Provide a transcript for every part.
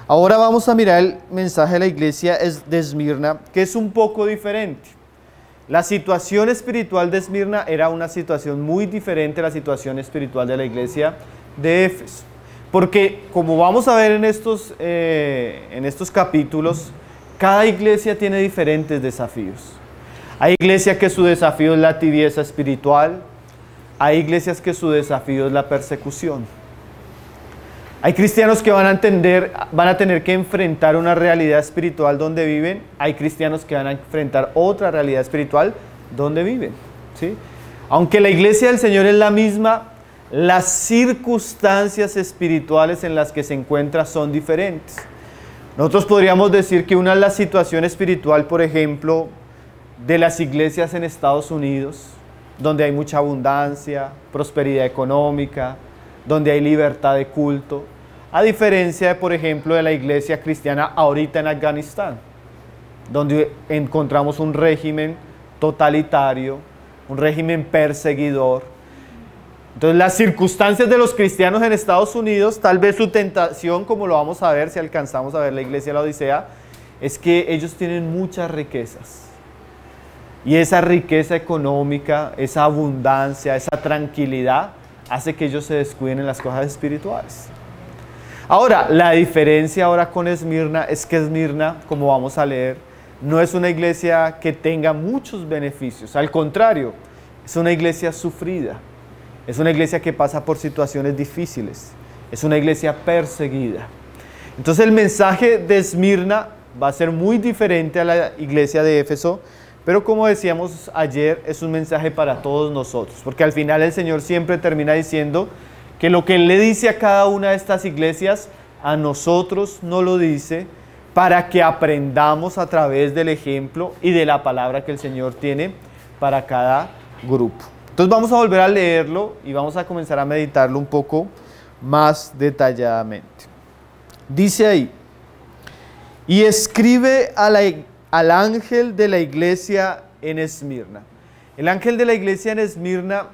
Ahora vamos a mirar el mensaje de la iglesia de Esmirna, que es un poco diferente. La situación espiritual de Esmirna era una situación muy diferente a la situación espiritual de la iglesia de Éfeso. Porque, como vamos a ver en estos capítulos, cada iglesia tiene diferentes desafíos. Hay iglesias que su desafío es la tibieza espiritual. Hay iglesias que su desafío es la persecución. Hay cristianos que van a tener que enfrentar una realidad espiritual donde viven. Hay cristianos que van a enfrentar otra realidad espiritual donde viven, ¿sí? Aunque la iglesia del Señor es la misma, las circunstancias espirituales en las que se encuentra son diferentes. Nosotros podríamos decir que una es la situación espiritual, por ejemplo, de las iglesias en Estados Unidos, donde hay mucha abundancia, prosperidad económica, donde hay libertad de culto, a diferencia, por ejemplo, de la iglesia cristiana ahorita en Afganistán, donde encontramos un régimen totalitario, un régimen perseguidor. Entonces, las circunstancias de los cristianos en Estados Unidos, tal vez su tentación, como lo vamos a ver si alcanzamos a ver la iglesia de la Odisea, es que ellos tienen muchas riquezas. Y esa riqueza económica, esa abundancia, esa tranquilidad, hace que ellos se descuiden en las cosas espirituales. Ahora, la diferencia ahora con Esmirna es que Esmirna, como vamos a leer, no es una iglesia que tenga muchos beneficios. Al contrario, es una iglesia sufrida. Es una iglesia que pasa por situaciones difíciles. Es una iglesia perseguida. Entonces el mensaje de Esmirna va a ser muy diferente a la iglesia de Éfeso, pero como decíamos ayer, es un mensaje para todos nosotros, porque al final el Señor siempre termina diciendo que lo que Él le dice a cada una de estas iglesias, a nosotros no lo dice, para que aprendamos a través del ejemplo y de la palabra que el Señor tiene para cada grupo. Entonces vamos a volver a leerlo y vamos a comenzar a meditarlo un poco más detalladamente. Dice ahí: y escribe al ángel de la iglesia en Esmirna. El ángel de la iglesia en Esmirna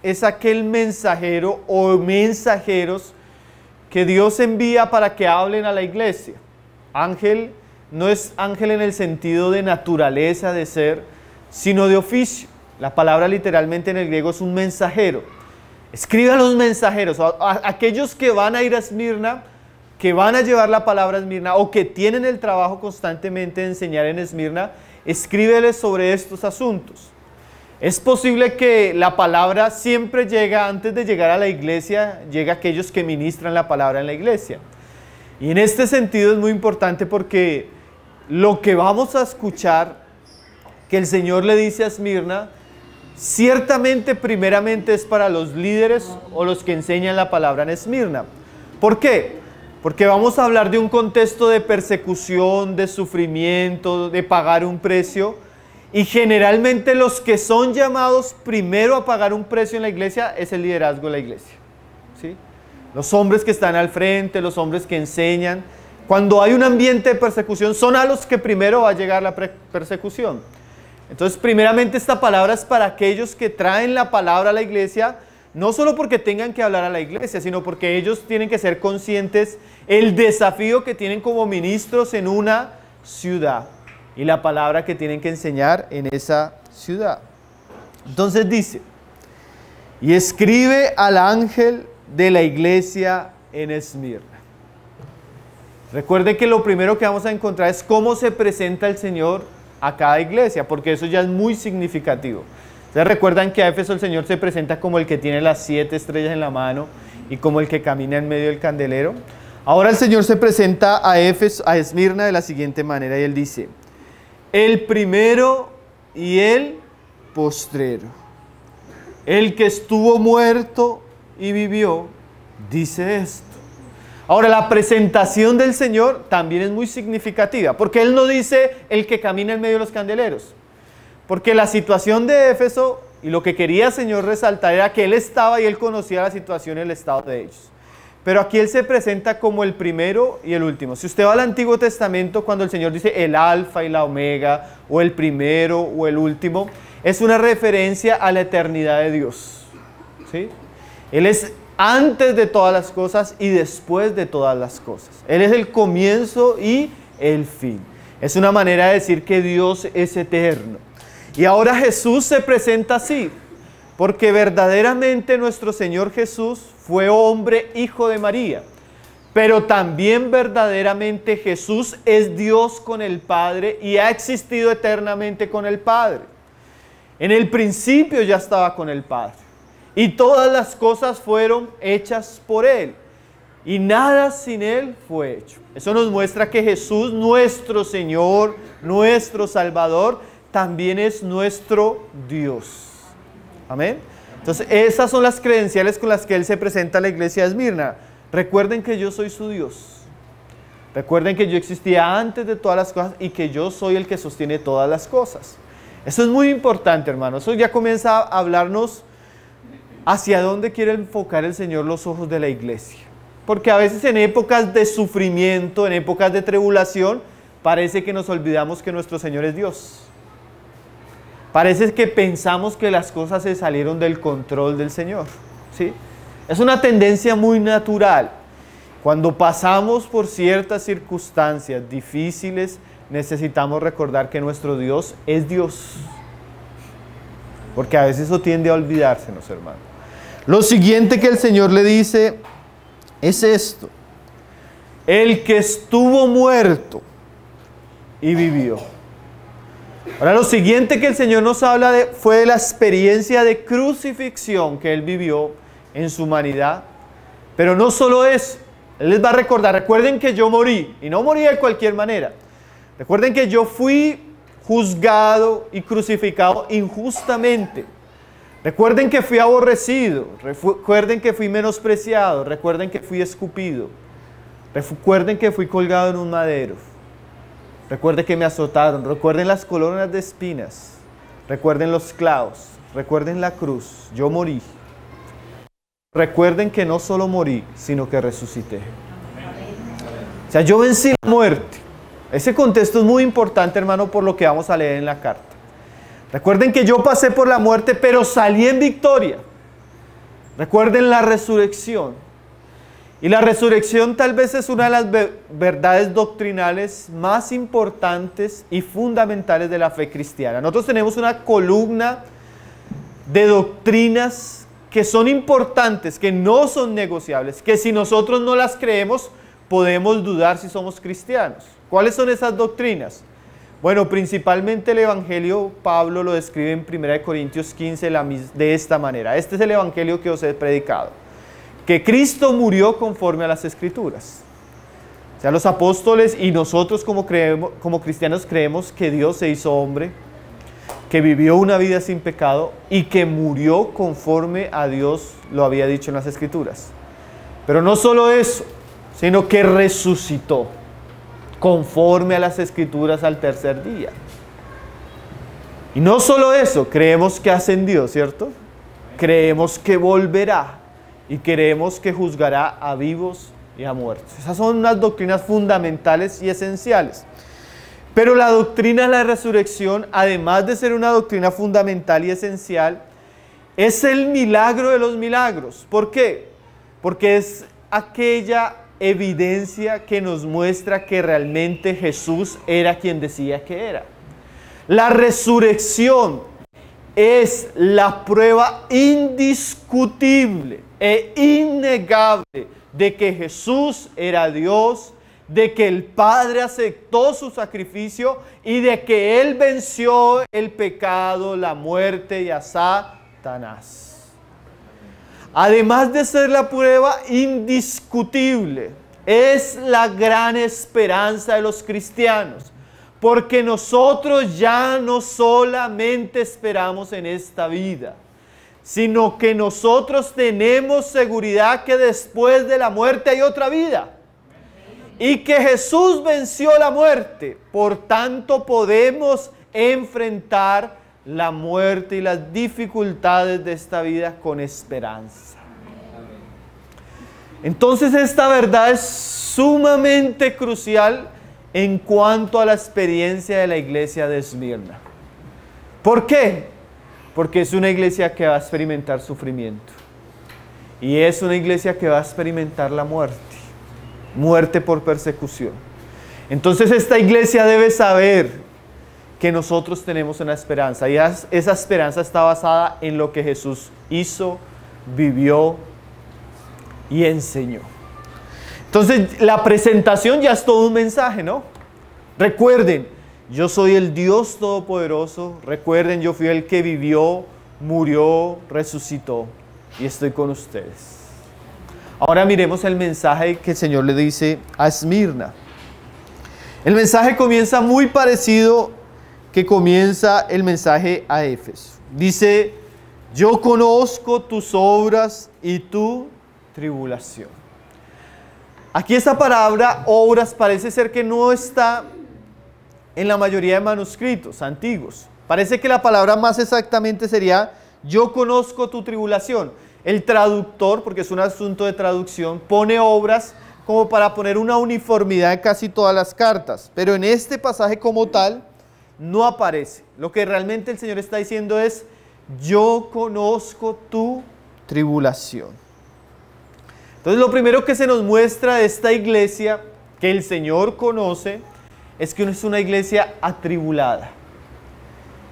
es aquel mensajero o mensajeros que Dios envía para que hablen a la iglesia. Ángel no es ángel en el sentido de naturaleza, de ser, sino de oficio. La palabra literalmente en el griego es un mensajero. Escribe a los mensajeros, a aquellos que van a ir a Esmirna, que van a llevar la palabra a Esmirna o que tienen el trabajo constantemente de enseñar en Esmirna, escríbeles sobre estos asuntos. Es posible que la palabra siempre llega, antes de llegar a la iglesia, llega a aquellos que ministran la palabra en la iglesia. Y en este sentido es muy importante porque lo que vamos a escuchar que el Señor le dice a Esmirna, ciertamente primeramente es para los líderes o los que enseñan la palabra en Esmirna. ¿Por qué? Porque vamos a hablar de un contexto de persecución, de sufrimiento, de pagar un precio. Y generalmente los que son llamados primero a pagar un precio en la iglesia es el liderazgo de la iglesia, ¿sí? Los hombres que están al frente, los hombres que enseñan. Cuando hay un ambiente de persecución, son a los que primero va a llegar la persecución. Entonces, primeramente esta palabra es para aquellos que traen la palabra a la iglesia, no solo porque tengan que hablar a la iglesia, sino porque ellos tienen que ser conscientes el desafío que tienen como ministros en una ciudad y la palabra que tienen que enseñar en esa ciudad. Entonces dice, y escribe al ángel de la iglesia en Esmirna. Recuerde que lo primero que vamos a encontrar es cómo se presenta el Señor a cada iglesia, porque eso ya es muy significativo. Ustedes recuerdan que a Éfeso el Señor se presenta como el que tiene las 7 estrellas en la mano y como el que camina en medio del candelero. Ahora el Señor se presenta a Esmirna de la siguiente manera y Él dice, el primero y el postrero, el que estuvo muerto y vivió, dice esto. Ahora, la presentación del Señor también es muy significativa, porque Él no dice el que camina en medio de los candeleros, porque la situación de Éfeso y lo que quería el Señor resaltar era que Él estaba y Él conocía la situación y el estado de ellos. Pero aquí Él se presenta como el primero y el último. Si usted va al Antiguo Testamento, cuando el Señor dice el alfa y la omega, o el primero o el último, es una referencia a la eternidad de Dios, ¿sí? Él es antes de todas las cosas y después de todas las cosas. Él es el comienzo y el fin. Es una manera de decir que Dios es eterno. Y ahora Jesús se presenta así, porque verdaderamente nuestro Señor Jesús fue hombre, hijo de María. Pero también verdaderamente Jesús es Dios con el Padre y ha existido eternamente con el Padre. En el principio ya estaba con el Padre. Y todas las cosas fueron hechas por Él. Y nada sin Él fue hecho. Eso nos muestra que Jesús, nuestro Señor, nuestro Salvador, también es nuestro Dios. Amén. Entonces, esas son las credenciales con las que Él se presenta a la iglesia de Esmirna. Recuerden que yo soy su Dios. Recuerden que yo existía antes de todas las cosas y que yo soy el que sostiene todas las cosas. Eso es muy importante, hermano. Eso ya comienza a hablarnos hacia dónde quiere enfocar el Señor los ojos de la iglesia. Porque a veces en épocas de sufrimiento, en épocas de tribulación, parece que nos olvidamos que nuestro Señor es Dios. Parece que pensamos que las cosas se salieron del control del Señor, ¿sí? Es una tendencia muy natural. Cuando pasamos por ciertas circunstancias difíciles, necesitamos recordar que nuestro Dios es Dios. Porque a veces eso tiende a olvidársenos, hermano. Lo siguiente que el Señor le dice es esto: el que estuvo muerto y vivió. Ahora, lo siguiente que el Señor nos habla fue de la experiencia de crucifixión que Él vivió en su humanidad. Pero no solo eso, Él les va a recordar: recuerden que yo morí, y no morí de cualquier manera. Recuerden que yo fui juzgado y crucificado injustamente. Recuerden que fui aborrecido, recuerden que fui menospreciado, recuerden que fui escupido, recuerden que fui colgado en un madero, recuerden que me azotaron, recuerden las coronas de espinas, recuerden los clavos, recuerden la cruz, yo morí. Recuerden que no solo morí, sino que resucité. O sea, yo vencí la muerte. Ese contexto es muy importante, hermano, por lo que vamos a leer en la carta. Recuerden que yo pasé por la muerte, pero salí en victoria. Recuerden la resurrección. Y la resurrección tal vez es una de las verdades doctrinales más importantes y fundamentales de la fe cristiana. Nosotros tenemos una columna de doctrinas que son importantes, que no son negociables, que si nosotros no las creemos, podemos dudar si somos cristianos. ¿Cuáles son esas doctrinas? Bueno, principalmente el Evangelio, Pablo lo describe en 1 Corintios 15 de esta manera. Este es el Evangelio que os he predicado: que Cristo murió conforme a las Escrituras. O sea, los apóstoles y nosotros como cristianos creemos que Dios se hizo hombre, que vivió una vida sin pecado y que murió conforme a Dios lo había dicho en las Escrituras. Pero no solo eso, sino que resucitó conforme a las Escrituras al tercer día. Y no solo eso, creemos que ascendió, ¿cierto? Creemos que volverá y creemos que juzgará a vivos y a muertos. Esas son unas doctrinas fundamentales y esenciales. Pero la doctrina de la resurrección, además de ser una doctrina fundamental y esencial, es el milagro de los milagros. ¿Por qué? Porque es aquella evidencia que nos muestra que realmente Jesús era quien decía que era. La resurrección es la prueba indiscutible e innegable de que Jesús era Dios, de que el Padre aceptó su sacrificio y de que Él venció el pecado, la muerte y a Satanás. Además de ser la prueba indiscutible, es la gran esperanza de los cristianos, porque nosotros ya no solamente esperamos en esta vida, sino que nosotros tenemos seguridad que después de la muerte hay otra vida. Y que Jesús venció la muerte, por tanto podemos enfrentar la muerte y las dificultades de esta vida con esperanza. Entonces esta verdad es sumamente crucial en cuanto a la experiencia de la iglesia de Esmirna. ¿Por qué? Porque es una iglesia que va a experimentar sufrimiento. Y es una iglesia que va a experimentar la muerte, muerte por persecución. Entonces esta iglesia debe saber que nosotros tenemos una esperanza, y esa esperanza está basada en lo que Jesús hizo, vivió y enseñó. Entonces la presentación ya es todo un mensaje, ¿no? Recuerden, yo soy el Dios Todopoderoso. Recuerden, yo fui el que vivió, murió, resucitó y estoy con ustedes. Ahora miremos el mensaje que el Señor le dice a Esmirna. El mensaje comienza muy parecido que comienza el mensaje a Éfeso. Dice, yo conozco tus obras y tu tribulación. Aquí esta palabra obras parece ser que no está en la mayoría de manuscritos antiguos. Parece que la palabra más exactamente sería, yo conozco tu tribulación. El traductor, porque es un asunto de traducción, pone obras como para poner una uniformidad en casi todas las cartas. Pero en este pasaje como tal, no aparece. Lo que realmente el Señor está diciendo es, yo conozco tu tribulación. Entonces lo primero que se nos muestra de esta iglesia que el Señor conoce es que es una iglesia atribulada.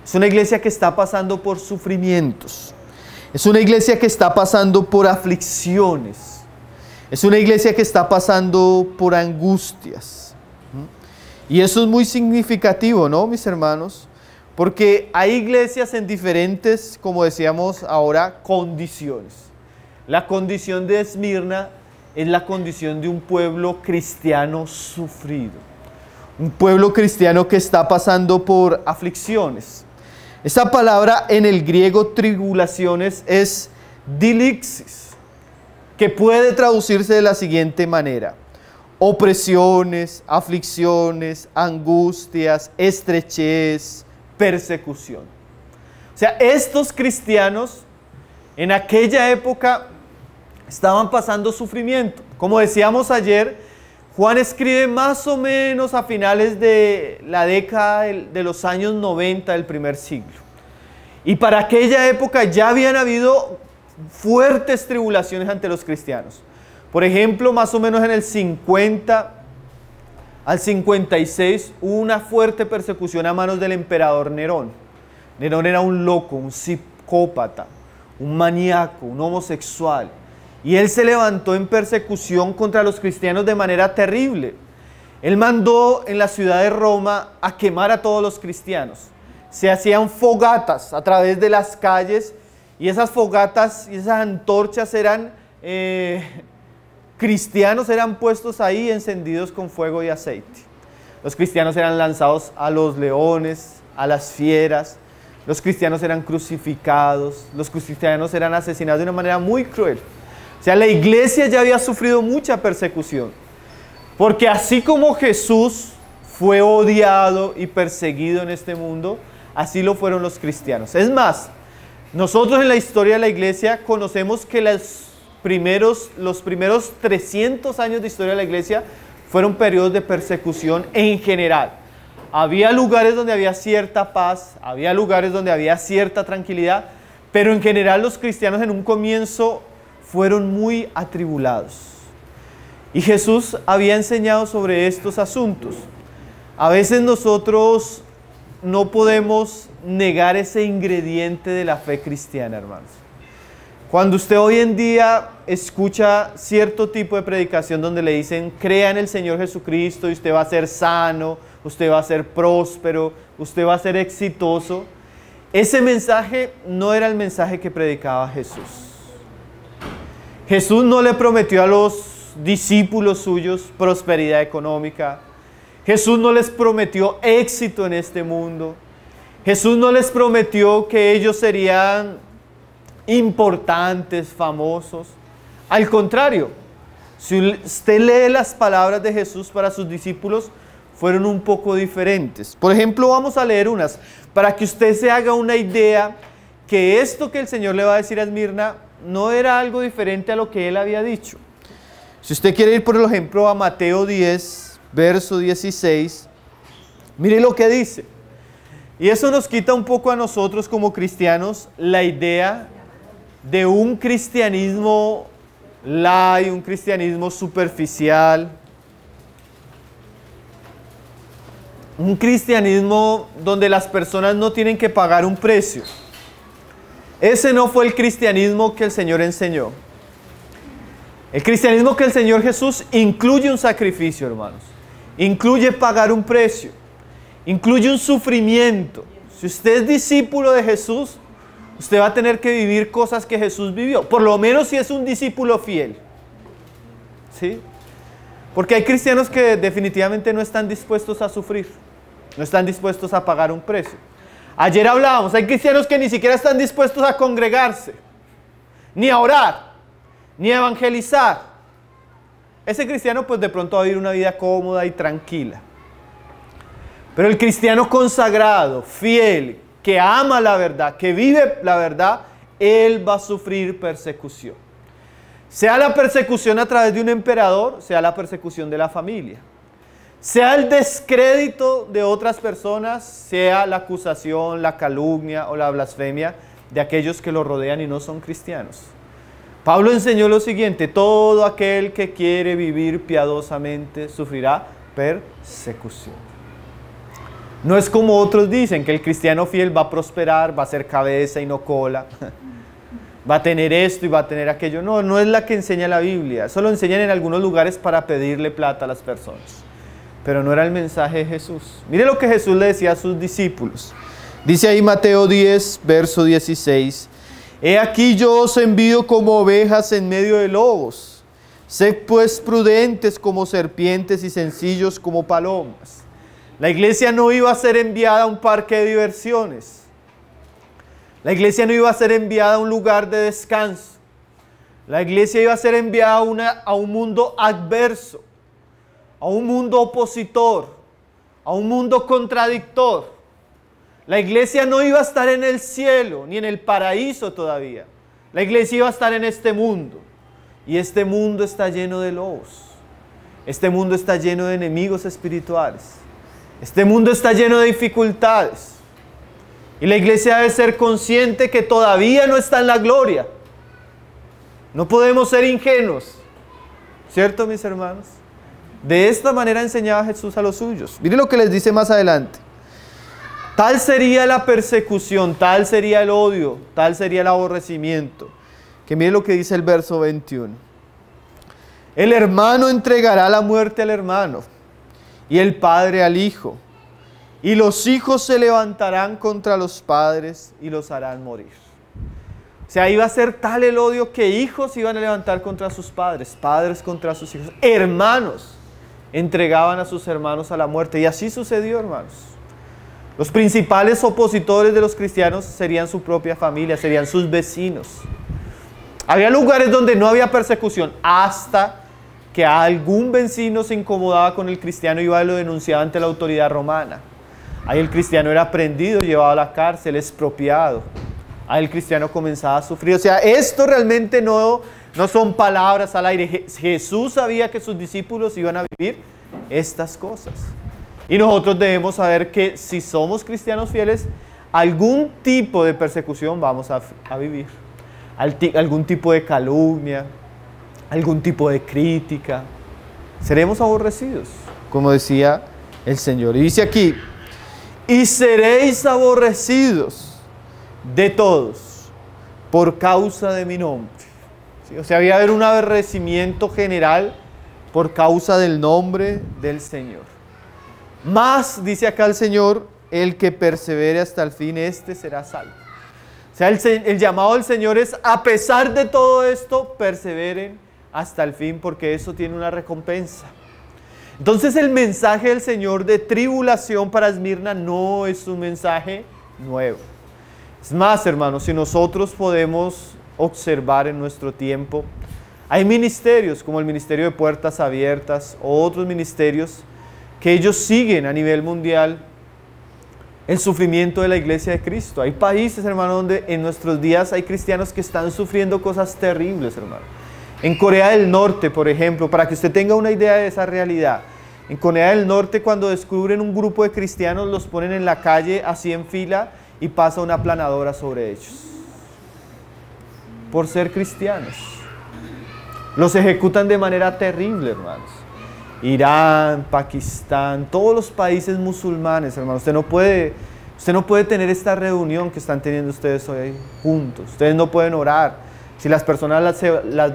Es una iglesia que está pasando por sufrimientos. Es una iglesia que está pasando por aflicciones. Es una iglesia que está pasando por angustias. Y eso es muy significativo, ¿no, mis hermanos? Porque hay iglesias en diferentes, como decíamos ahora, condiciones. La condición de Esmirna es la condición de un pueblo cristiano sufrido. Un pueblo cristiano que está pasando por aflicciones. Esta palabra en el griego tribulaciones es dilixis, que puede traducirse de la siguiente manera: opresiones, aflicciones, angustias, estrechez, persecución. O sea, estos cristianos en aquella época estaban pasando sufrimiento. Como decíamos ayer, Juan escribe más o menos a finales de la década de los años 90 del primer siglo. Y para aquella época ya habían habido fuertes tribulaciones ante los cristianos. Por ejemplo, más o menos en el 50 al 56 hubo una fuerte persecución a manos del emperador Nerón. Nerón era un loco, un psicópata, un maníaco, un homosexual. Y él se levantó en persecución contra los cristianos de manera terrible. Él mandó en la ciudad de Roma a quemar a todos los cristianos. Se hacían fogatas a través de las calles y esas fogatas y esas antorchas eran cristianos, eran puestos ahí encendidos con fuego y aceite. Los cristianos eran lanzados a los leones, a las fieras. Los cristianos eran crucificados. Los cristianos eran asesinados de una manera muy cruel. O sea, la iglesia ya había sufrido mucha persecución, porque así como Jesús fue odiado y perseguido en este mundo, así lo fueron los cristianos. Es más, nosotros en la historia de la iglesia conocemos que los primeros 300 años de historia de la iglesia fueron periodos de persecución en general. Había lugares donde había cierta paz, había lugares donde había cierta tranquilidad, pero en general los cristianos en un comienzo fueron muy atribulados. Y Jesús había enseñado sobre estos asuntos. A veces nosotros no podemos negar ese ingrediente de la fe cristiana, hermanos. Cuando usted hoy en día escucha cierto tipo de predicación donde le dicen, crea en el Señor Jesucristo y usted va a ser sano, usted va a ser próspero, usted va a ser exitoso, ese mensaje no era el mensaje que predicaba Jesús. Jesús no le prometió a los discípulos suyos prosperidad económica. Jesús no les prometió éxito en este mundo. Jesús no les prometió que ellos serían importantes, famosos. Al contrario, si usted lee las palabras de Jesús para sus discípulos, fueron un poco diferentes. Por ejemplo, vamos a leer unas para que usted se haga una idea que esto que el Señor le va a decir a Esmirna no era algo diferente a lo que él había dicho. Si usted quiere ir, por ejemplo, a Mateo 10, verso 16, mire lo que dice. Y eso nos quita un poco a nosotros como cristianos la idea de un cristianismo Hay un cristianismo superficial, un cristianismo donde las personas no tienen que pagar un precio. Ese no fue el cristianismo que el Señor enseñó. El cristianismo que el Señor Jesús incluye un sacrificio, hermanos. Incluye pagar un precio. Incluye un sufrimiento. Si usted es discípulo de Jesús, usted va a tener que vivir cosas que Jesús vivió. Por lo menos si es un discípulo fiel. ¿Sí? Porque hay cristianos que definitivamente no están dispuestos a sufrir. No están dispuestos a pagar un precio. Ayer hablábamos, hay cristianos que ni siquiera están dispuestos a congregarse, ni a orar, ni a evangelizar. Ese cristiano pues de pronto va a vivir una vida cómoda y tranquila. Pero el cristiano consagrado, fiel, que ama la verdad, que vive la verdad, él va a sufrir persecución. Sea la persecución a través de un emperador, sea la persecución de la familia. Sea el descrédito de otras personas, sea la acusación, la calumnia o la blasfemia de aquellos que lo rodean y no son cristianos. Pablo enseñó lo siguiente: todo aquel que quiere vivir piadosamente sufrirá persecución. No es como otros dicen, que el cristiano fiel va a prosperar, va a ser cabeza y no cola, va a tener esto y va a tener aquello. No, no es la que enseña la Biblia. Eso lo enseñan en algunos lugares para pedirle plata a las personas. Pero no era el mensaje de Jesús. Mire lo que Jesús le decía a sus discípulos. Dice ahí Mateo 10, verso 16. He aquí yo os envío como ovejas en medio de lobos. Sed pues prudentes como serpientes y sencillos como palomas. La iglesia no iba a ser enviada a un parque de diversiones. La iglesia no iba a ser enviada a un lugar de descanso. La iglesia iba a ser enviada a un mundo adverso, a un mundo opositor, a un mundo contradictor. La iglesia no iba a estar en el cielo, ni en el paraíso todavía. La iglesia iba a estar en este mundo. Y este mundo está lleno de lobos. Este mundo está lleno de enemigos espirituales. Este mundo está lleno de dificultades. Y la iglesia debe ser consciente que todavía no está en la gloria. No podemos ser ingenuos. ¿Cierto, mis hermanos? De esta manera enseñaba Jesús a los suyos. Mire lo que les dice más adelante. Tal sería la persecución, tal sería el odio, tal sería el aborrecimiento. Que mire lo que dice el verso 21. El hermano entregará la muerte al hermano, y el padre al hijo. Y los hijos se levantarán contra los padres y los harán morir. O sea, iba a ser tal el odio que hijos iban a levantar contra sus padres, padres contra sus hijos, hermanos entregaban a sus hermanos a la muerte. Y así sucedió, hermanos. Los principales opositores de los cristianos serían su propia familia, serían sus vecinos. Había lugares donde no había persecución, hasta que algún vecino se incomodaba con el cristiano y iba y lo denunciaba ante la autoridad romana. Ahí el cristiano era prendido, llevado a la cárcel, expropiado. Ahí el cristiano comenzaba a sufrir. O sea, esto realmente no son palabras al aire. Jesús sabía que sus discípulos iban a vivir estas cosas. Y nosotros debemos saber que si somos cristianos fieles, algún tipo de persecución vamos a vivir. Algún tipo de calumnia, algún tipo de crítica. Seremos aborrecidos, como decía el Señor. Y dice aquí, y seréis aborrecidos de todos por causa de mi nombre. ¿Sí? O sea, había haber un aborrecimiento general por causa del nombre del Señor. Más, dice acá el Señor, el que persevere hasta el fin, este será salvo. O sea, el llamado del Señor es, a pesar de todo esto, perseveren hasta el fin, porque eso tiene una recompensa. Entonces el mensaje del Señor de tribulación para Esmirna no es un mensaje nuevo. Es más, hermanos, si nosotros podemos observar en nuestro tiempo, hay ministerios como el Ministerio de Puertas Abiertas o otros ministerios que ellos siguen a nivel mundial el sufrimiento de la iglesia de Cristo. Hay países, hermano, donde en nuestros días hay cristianos que están sufriendo cosas terribles, hermano. En Corea del Norte, por ejemplo, para que usted tenga una idea de esa realidad, en Corea del Norte, cuando descubren un grupo de cristianos, los ponen en la calle así en fila y pasa una aplanadora sobre ellos por ser cristianos. Los ejecutan de manera terrible, hermanos. Irán, Pakistán, todos los países musulmanes, hermanos. Usted no puede tener esta reunión que están teniendo ustedes hoy juntos. Ustedes no pueden orar. Si las personas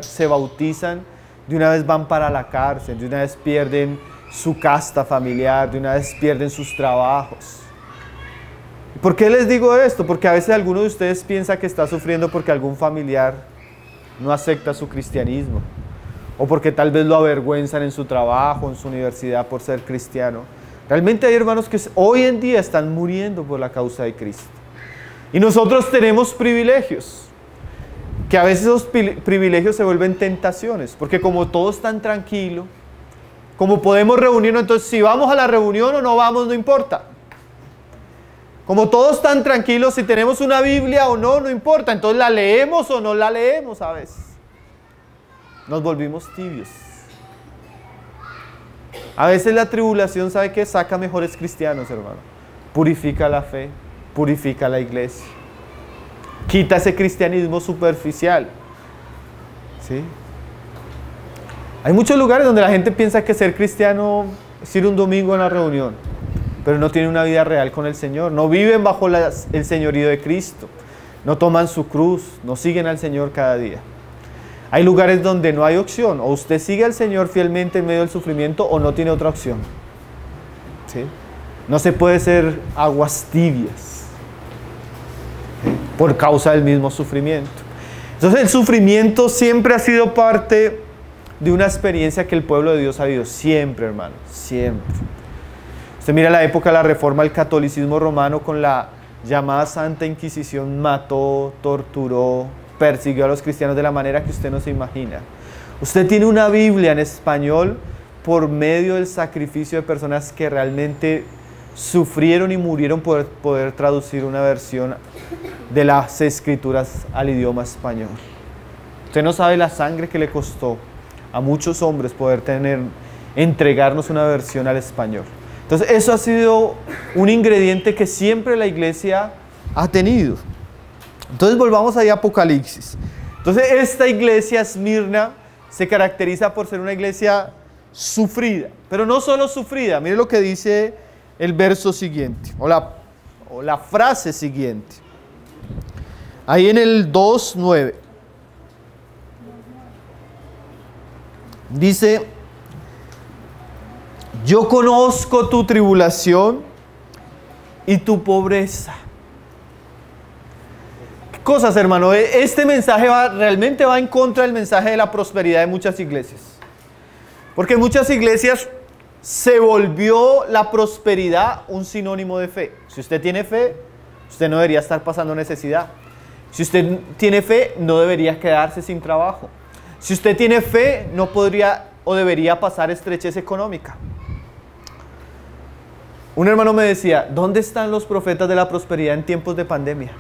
se bautizan, de una vez van para la cárcel, de una vez pierden su casta familiar, de una vez pierden sus trabajos. ¿Por qué les digo esto? Porque a veces alguno de ustedes piensa que está sufriendo porque algún familiar no acepta su cristianismo, o porque tal vez lo avergüenzan en su trabajo, en su universidad por ser cristiano. Realmente hay hermanos que hoy en día están muriendo por la causa de Cristo. Y nosotros tenemos privilegios, que a veces esos privilegios se vuelven tentaciones, porque como todo es tan tranquilo, como podemos reunirnos, entonces si vamos a la reunión o no vamos, no importa. Como todos están tranquilos, si tenemos una Biblia o no, no importa. Entonces la leemos o no la leemos a veces. Nos volvimos tibios. A veces la tribulación, ¿sabe qué? Saca mejores cristianos, hermano. Purifica la fe, purifica la iglesia. Quita ese cristianismo superficial. ¿Sí? Hay muchos lugares donde la gente piensa que ser cristiano es ir un domingo a una reunión, pero no tiene una vida real con el Señor. No viven bajo el señorío de Cristo. No toman su cruz, no siguen al Señor cada día. Hay lugares donde no hay opción. O usted sigue al Señor fielmente en medio del sufrimiento o no tiene otra opción. ¿Sí? No se puede ser aguas tibias por causa del mismo sufrimiento. Entonces el sufrimiento siempre ha sido parte de una experiencia que el pueblo de Dios ha vivido. Siempre, hermano, siempre. Usted mira la época de la Reforma, el catolicismo romano con la llamada Santa Inquisición mató, torturó, persiguió a los cristianos de la manera que usted no se imagina. Usted tiene una Biblia en español por medio del sacrificio de personas que realmente sufrieron y murieron por poder traducir una versión de las Escrituras al idioma español. Usted no sabe la sangre que le costó a muchos hombres poder entregarnos una versión al español. Entonces eso ha sido un ingrediente que siempre la iglesia ha tenido. Entonces volvamos ahí a Apocalipsis. Entonces esta iglesia Esmirna se caracteriza por ser una iglesia sufrida, pero no solo sufrida. Mire lo que dice el verso siguiente, o la frase siguiente. Ahí en el 2:9. Dice: yo conozco tu tribulación y tu pobreza. ¿Qué cosas, hermano? Este mensaje realmente va en contra del mensaje de la prosperidad de muchas iglesias. Porque en muchas iglesias se volvió la prosperidad un sinónimo de fe. Si usted tiene fe, usted no debería estar pasando necesidad. Si usted tiene fe, no debería quedarse sin trabajo. Si usted tiene fe, no podría o debería pasar estrechez económica. Un hermano me decía: ¿dónde están los profetas de la prosperidad en tiempos de pandemia?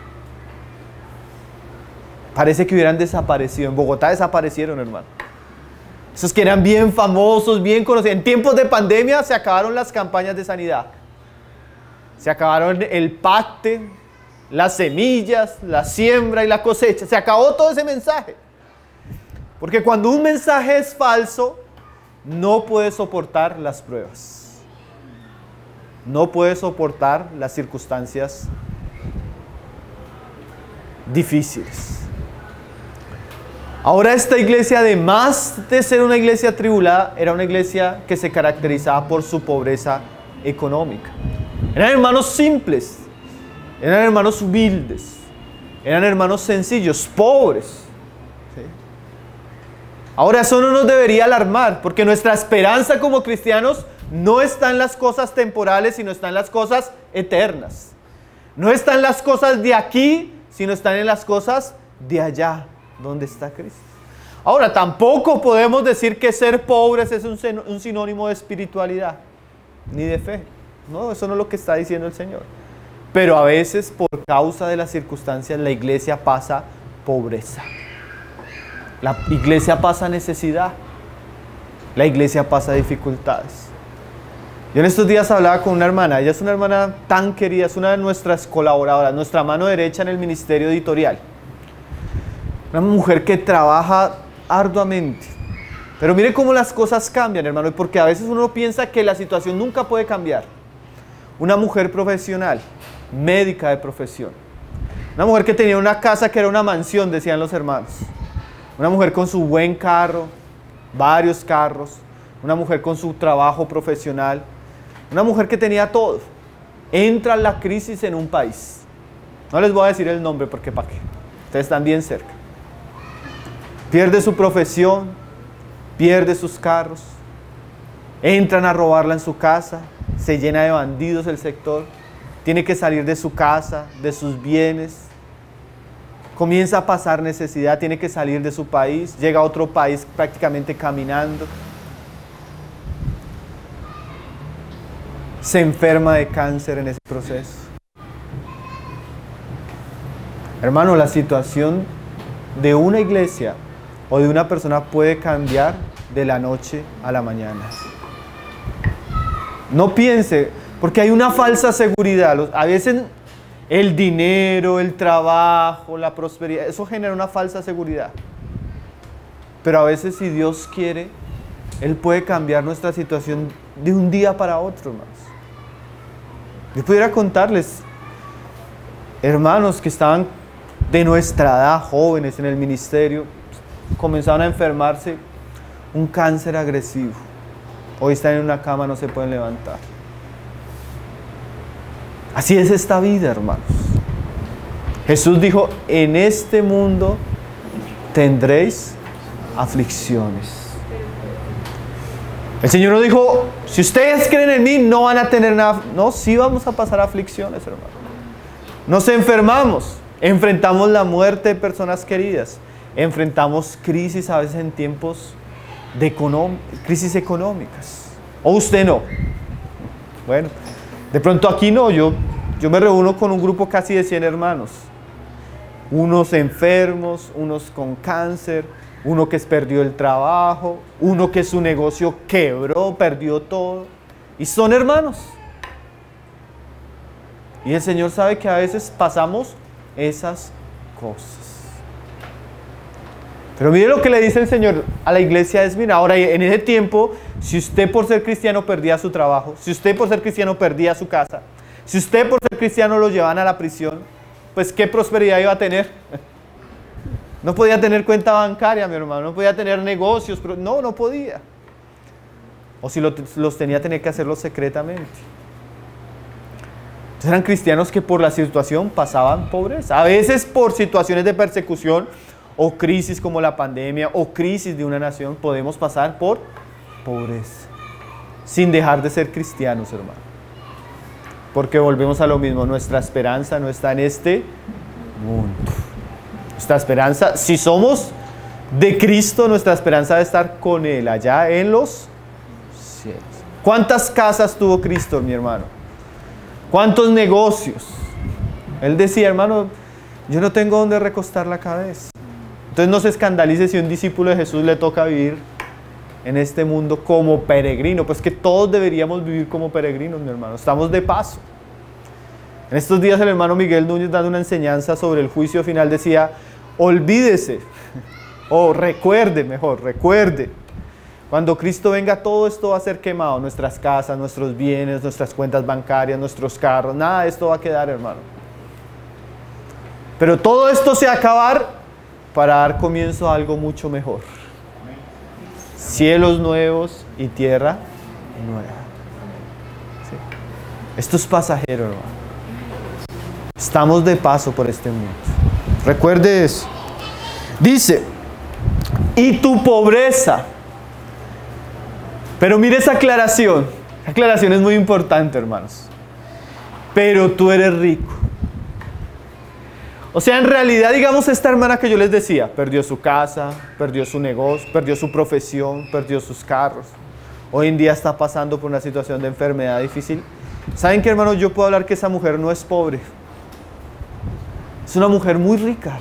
Parece que hubieran desaparecido. En Bogotá desaparecieron, hermano. Esos que eran bien famosos, bien conocidos. En tiempos de pandemia se acabaron las campañas de sanidad. Se acabaron el pacte, las semillas, la siembra y la cosecha. Se acabó todo ese mensaje. Porque cuando un mensaje es falso, no puede soportar las pruebas. No puede soportar las circunstancias difíciles. Ahora esta iglesia, además de ser una iglesia tribulada, era una iglesia que se caracterizaba por su pobreza económica. Eran hermanos simples, eran hermanos humildes, eran hermanos sencillos, pobres. ¿Sí? Ahora eso no nos debería alarmar, porque nuestra esperanza como cristianos no está en las cosas temporales, sino está en las cosas eternas. No está en las cosas de aquí, sino están en las cosas de allá, donde está Cristo. Ahora, tampoco podemos decir que ser pobres es un sinónimo de espiritualidad, ni de fe. No, eso no es lo que está diciendo el Señor. Pero a veces, por causa de las circunstancias, la iglesia pasa pobreza. La iglesia pasa necesidad. La iglesia pasa dificultades. Yo en estos días hablaba con una hermana. Ella es una hermana tan querida, es una de nuestras colaboradoras, nuestra mano derecha en el ministerio editorial. Una mujer que trabaja arduamente. Pero mire cómo las cosas cambian, hermano, porque a veces uno piensa que la situación nunca puede cambiar. Una mujer profesional, médica de profesión. Una mujer que tenía una casa que era una mansión, decían los hermanos. Una mujer con su buen carro, varios carros. Una mujer con su trabajo profesional. Una mujer que tenía todo. Entra la crisis en un país. No les voy a decir el nombre porque para qué. Ustedes están bien cerca. Pierde su profesión, pierde sus carros. Entran a robarla en su casa. Se llena de bandidos el sector. Tiene que salir de su casa, de sus bienes. Comienza a pasar necesidad, tiene que salir de su país. Llega a otro país prácticamente caminando. Se enferma de cáncer en ese proceso. Hermano, la situación de una iglesia o de una persona puede cambiar de la noche a la mañana. No piense, porque hay una falsa seguridad. A veces el dinero, el trabajo, la prosperidad, eso genera una falsa seguridad. Pero a veces si Dios quiere, Él puede cambiar nuestra situación de un día para otro, hermanos. Yo pudiera contarles, hermanos que estaban de nuestra edad, jóvenes en el ministerio, comenzaron a enfermarse un cáncer agresivo. Hoy están en una cama, no se pueden levantar. Así es esta vida, hermanos. Jesús dijo, en este mundo tendréis aflicciones. El Señor nos dijo, si ustedes creen en mí, no van a tener nada. No, sí vamos a pasar aflicciones, hermano. Nos enfermamos, enfrentamos la muerte de personas queridas, enfrentamos crisis a veces en tiempos de crisis económicas. ¿O usted no? Bueno, de pronto aquí no, yo me reúno con un grupo casi de 100 hermanos. Unos enfermos, unos con cáncer, uno que perdió el trabajo, uno que su negocio quebró, perdió todo. Y son hermanos. Y el Señor sabe que a veces pasamos esas cosas. Pero mire lo que le dice el Señor a la iglesia de Esmirna. Ahora, en ese tiempo, si usted por ser cristiano perdía su trabajo, si usted por ser cristiano perdía su casa, si usted por ser cristiano lo llevaban a la prisión, pues ¿qué prosperidad iba a tener? No podía tener cuenta bancaria, mi hermano, no podía tener negocios, no podía. O si los tenía que hacerlos secretamente. Entonces eran cristianos que por la situación pasaban pobreza. A veces por situaciones de persecución o crisis como la pandemia o crisis de una nación podemos pasar por pobreza. Sin dejar de ser cristianos, hermano. Porque volvemos a lo mismo, nuestra esperanza no está en este mundo. Nuestra esperanza, si somos de Cristo, nuestra esperanza debe estar con Él, allá en los cielos. ¿Cuántas casas tuvo Cristo, mi hermano? ¿Cuántos negocios? Él decía, hermano, yo no tengo dónde recostar la cabeza. Entonces no se escandalice si un discípulo de Jesús le toca vivir en este mundo como peregrino. Pues que todos deberíamos vivir como peregrinos, mi hermano. Estamos de paso. En estos días el hermano Miguel Núñez, dando una enseñanza sobre el juicio final, decía, olvídese, o recuerde, cuando Cristo venga todo esto va a ser quemado, nuestras casas, nuestros bienes, nuestras cuentas bancarias, nuestros carros, nada de esto va a quedar, hermano. Pero todo esto se va a acabar para dar comienzo a algo mucho mejor. Cielos nuevos y tierra nueva. ¿Sí? Esto es pasajero, hermano. Estamos de paso por este mundo. Recuerde eso. Dice, y tu pobreza. Pero mire esa aclaración. La aclaración es muy importante, hermanos. Pero tú eres rico. O sea, en realidad, digamos, esta hermana que yo les decía, perdió su casa, perdió su negocio, perdió su profesión, perdió sus carros. Hoy en día está pasando por una situación de enfermedad difícil. ¿Saben qué, hermanos? Yo puedo hablar que esa mujer no es pobre. Es una mujer muy rica.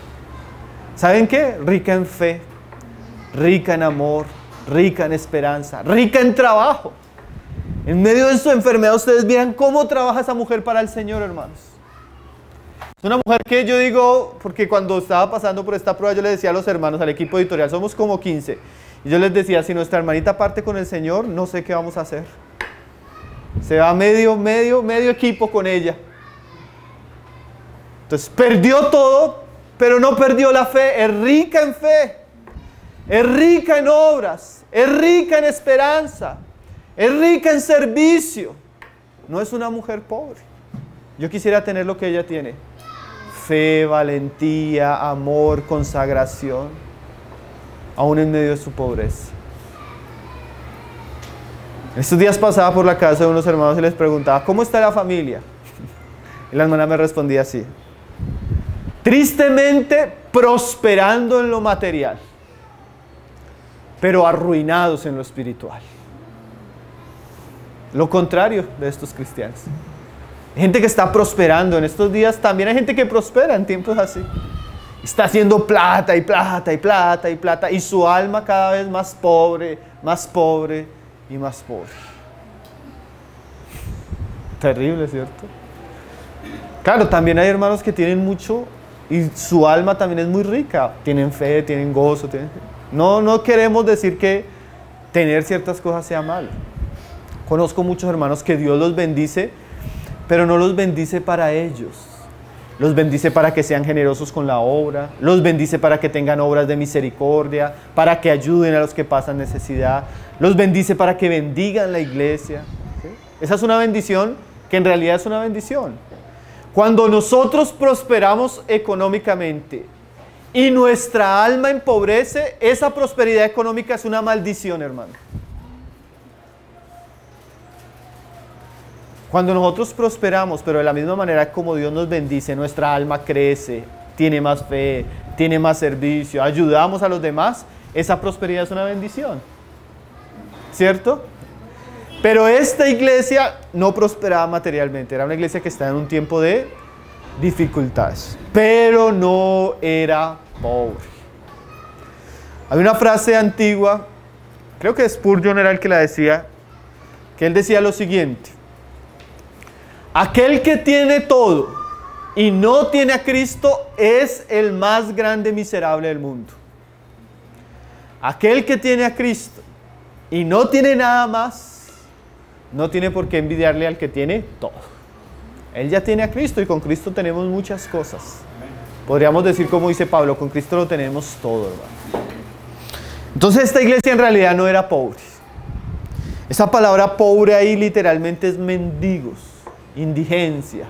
¿Saben qué? Rica en fe, rica en amor, rica en esperanza, rica en trabajo. En medio de su enfermedad, ustedes vean cómo trabaja esa mujer para el Señor, hermanos. Es una mujer que yo digo, porque cuando estaba pasando por esta prueba, yo le decía a los hermanos, al equipo editorial, somos como 15. Y yo les decía, si nuestra hermanita parte con el Señor, no sé qué vamos a hacer. Se va medio equipo con ella. Entonces perdió todo, pero no perdió la fe. Es rica en fe, es rica en obras, es rica en esperanza, es rica en servicio. No es una mujer pobre. Yo quisiera tener lo que ella tiene: fe, valentía, amor, consagración, aún en medio de su pobreza. Estos días pasaba por la casa de unos hermanos y les preguntaba, ¿cómo está la familia? Y la hermana me respondía así: tristemente prosperando en lo material, pero arruinados en lo espiritual. Lo contrario de estos cristianos. Hay gente que está prosperando en estos días. También hay gente que prospera en tiempos así. Está haciendo plata y plata y plata y plata, y su alma cada vez más pobre y más pobre. Terrible, ¿cierto? Claro, también hay hermanos que tienen mucho y su alma también es muy rica. Tienen fe, tienen gozo. No queremos decir que tener ciertas cosas sea malo. Conozco muchos hermanos que Dios los bendice, pero no los bendice para ellos. Los bendice para que sean generosos con la obra, los bendice para que tengan obras de misericordia, para que ayuden a los que pasan necesidad, los bendice para que bendigan la iglesia. ¿Sí? Esa es una bendición que en realidad es una bendición. Cuando nosotros prosperamos económicamente y nuestra alma empobrece, esa prosperidad económica es una maldición, hermano. Cuando nosotros prosperamos, pero de la misma manera como Dios nos bendice, nuestra alma crece, tiene más fe, tiene más servicio, ayudamos a los demás, esa prosperidad es una bendición, ¿cierto? Pero esta iglesia no prosperaba materialmente, era una iglesia que estaba en un tiempo de dificultades, pero no era pobre. Hay una frase antigua, creo que Spurgeon era el que la decía, que él decía lo siguiente: aquel que tiene todo y no tiene a Cristo es el más grande miserable del mundo. Aquel que tiene a Cristo y no tiene nada más, no tiene por qué envidiarle al que tiene todo. Él ya tiene a Cristo y con Cristo tenemos muchas cosas. Podríamos decir como dice Pablo, con Cristo lo tenemos todo, hermano. Entonces esta iglesia en realidad no era pobre. Esa palabra pobre ahí literalmente es mendigos, indigencia.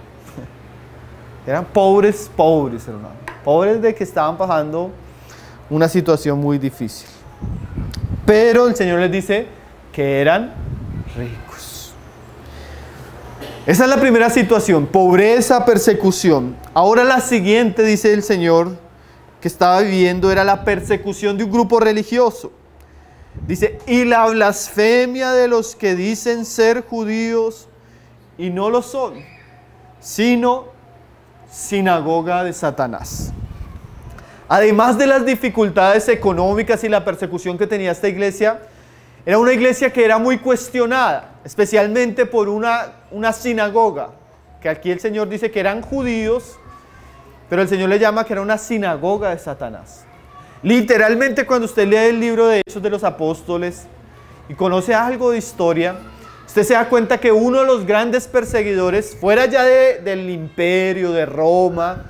Eran pobres, hermano. Pobres de que estaban pasando una situación muy difícil. Pero el Señor les dice que eran ricos. Esa es la primera situación: pobreza, persecución. Ahora la siguiente, dice el Señor, que estaba viviendo era la persecución de un grupo religioso. Dice, y la blasfemia de los que dicen ser judíos y no lo son, sino sinagoga de Satanás. Además de las dificultades económicas y la persecución que tenía esta iglesia, era una iglesia que era muy cuestionada, especialmente por una sinagoga, que aquí el Señor dice que eran judíos, pero el Señor le llama que era una sinagoga de Satanás. Literalmente, cuando usted lee el libro de Hechos de los Apóstoles y conoce algo de historia, usted se da cuenta que uno de los grandes perseguidores, fuera ya del imperio, de Roma,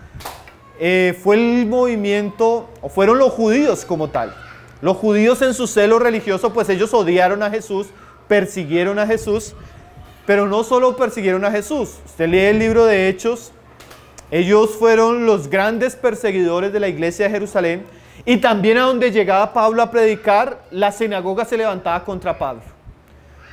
fue el movimiento, o fueron los judíos como tal. Los judíos en su celo religioso, pues ellos odiaron a Jesús, persiguieron a Jesús, pero no solo persiguieron a Jesús. Usted lee el libro de Hechos, ellos fueron los grandes perseguidores de la iglesia de Jerusalén, y también a donde llegaba Pablo a predicar, la sinagoga se levantaba contra Pablo.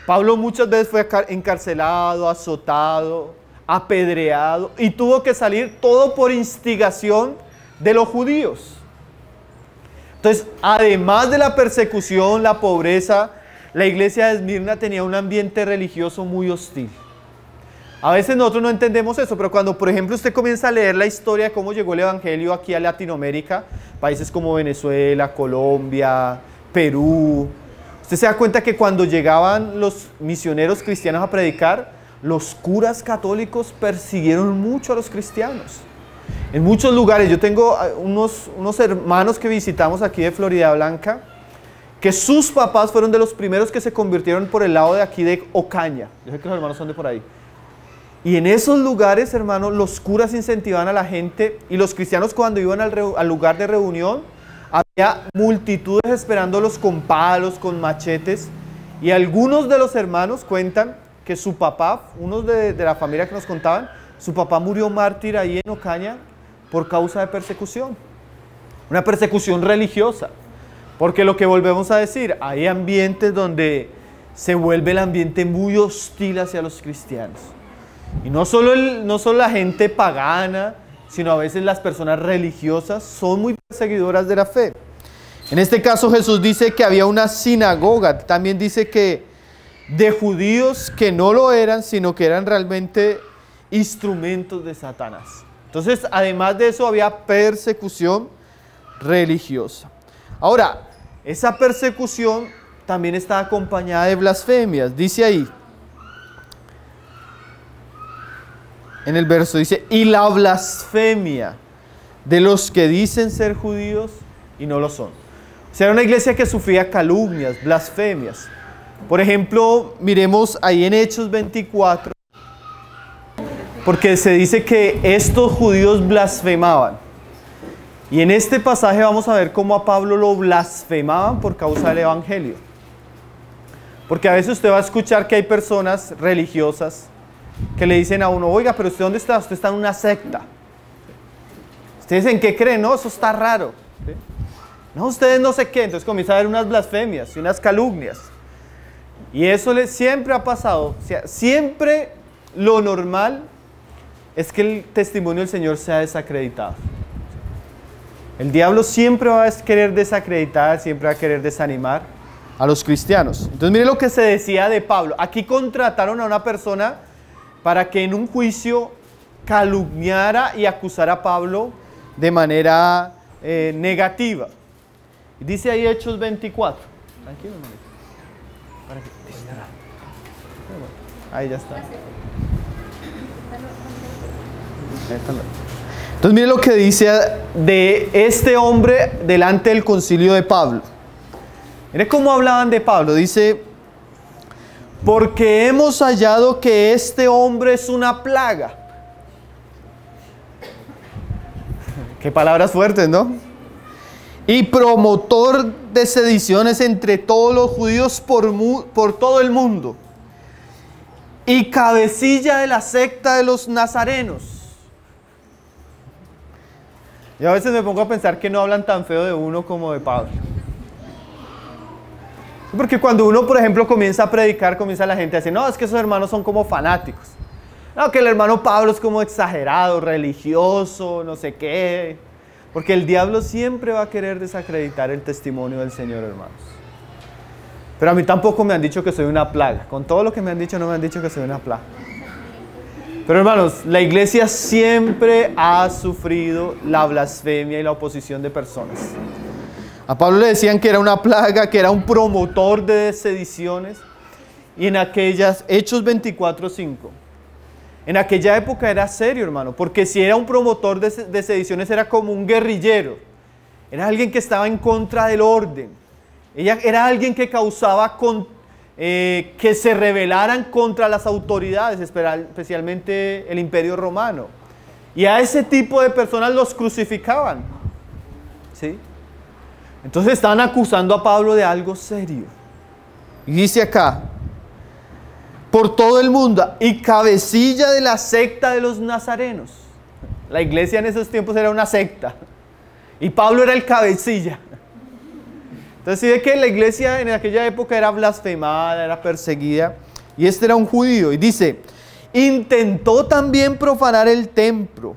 Pablo muchas veces fue encarcelado, azotado, apedreado, y tuvo que salir todo por instigación de los judíos. Entonces, además de la persecución, la pobreza, la iglesia de Esmirna tenía un ambiente religioso muy hostil. A veces nosotros no entendemos eso, pero cuando, por ejemplo, usted comienza a leer la historia de cómo llegó el evangelio aquí a Latinoamérica, países como Venezuela, Colombia, Perú, usted se da cuenta que cuando llegaban los misioneros cristianos a predicar, los curas católicos persiguieron mucho a los cristianos. En muchos lugares, yo tengo unos hermanos que visitamos aquí de Florida Blanca, que sus papás fueron de los primeros que se convirtieron por el lado de aquí de Ocaña. Yo sé que los hermanos son de por ahí. Y en esos lugares, hermanos, los curas incentivaban a la gente, y los cristianos cuando iban al lugar de reunión, había multitudes esperándolos con palos, con machetes, y algunos de los hermanos cuentan que su papá, unos de la familia que nos contaban, su papá murió mártir ahí en Ocaña por causa de persecución, una persecución religiosa, porque lo que volvemos a decir, hay ambientes donde se vuelve el ambiente muy hostil hacia los cristianos, y no solo la gente pagana, sino a veces las personas religiosas son muy perseguidoras de la fe. En este caso Jesús dice que había una sinagoga, también dice que de judíos que no lo eran, sino que eran realmente instrumentos de Satanás. Entonces, además de eso, había persecución religiosa. Ahora, esa persecución también está acompañada de blasfemias. Dice ahí, en el verso dice, y la blasfemia de los que dicen ser judíos y no lo son. O sea, era una iglesia que sufría calumnias, blasfemias. Por ejemplo, miremos ahí en Hechos 24, porque se dice que estos judíos blasfemaban. Y en este pasaje vamos a ver cómo a Pablo lo blasfemaban por causa del evangelio. Porque a veces usted va a escuchar que hay personas religiosas que le dicen a uno, oiga, pero ¿usted dónde está? Usted está en una secta. ¿Ustedes en qué creen? No, eso está raro. ¿Sí? No, ustedes no sé qué. Entonces comienza a haber unas blasfemias y unas calumnias. Y eso siempre ha pasado. O sea, siempre lo normal es que el testimonio del Señor sea desacreditado. El diablo siempre va a querer desacreditar, siempre va a querer desanimar a los cristianos. Entonces mire lo que se decía de Pablo. Aquí contrataron a una persona para que en un juicio calumniara y acusara a Pablo de manera negativa. Dice ahí Hechos 24. Tranquilo, hermanito. Para que... Ahí ya está. Entonces mire lo que dice de este hombre delante del concilio de Pablo. Mire cómo hablaban de Pablo. Dice, porque hemos hallado que este hombre es una plaga. Qué palabras fuertes, ¿no? Y promotor de sediciones entre todos los judíos por todo el mundo. Y cabecilla de la secta de los nazarenos. Yo a veces me pongo a pensar que no hablan tan feo de uno como de Pablo. Porque cuando uno, por ejemplo, comienza a predicar, comienza la gente a decir, no, es que esos hermanos son como fanáticos. No, que el hermano Pablo es como exagerado, religioso, no sé qué. Porque el diablo siempre va a querer desacreditar el testimonio del Señor, hermanos. Pero a mí tampoco me han dicho que soy una plaga. Con todo lo que me han dicho, no me han dicho que soy una plaga. Pero hermanos, la iglesia siempre ha sufrido la blasfemia y la oposición de personas. A Pablo le decían que era una plaga, que era un promotor de sediciones. Y en aquellas, Hechos 24:5, en aquella época era serio, hermano, porque si era un promotor de sediciones era como un guerrillero. Era alguien que estaba en contra del orden. Era alguien que causaba que se rebelaran contra las autoridades, especialmente el Imperio Romano. Y a ese tipo de personas los crucificaban. ¿Sí? Entonces estaban acusando a Pablo de algo serio. Y dice acá, por todo el mundo, y cabecilla de la secta de los nazarenos. La iglesia en esos tiempos era una secta. Y Pablo era el cabecilla. Entonces se ve que la iglesia en aquella época era blasfemada, era perseguida. Y este era un judío. Y dice, intentó también profanar el templo.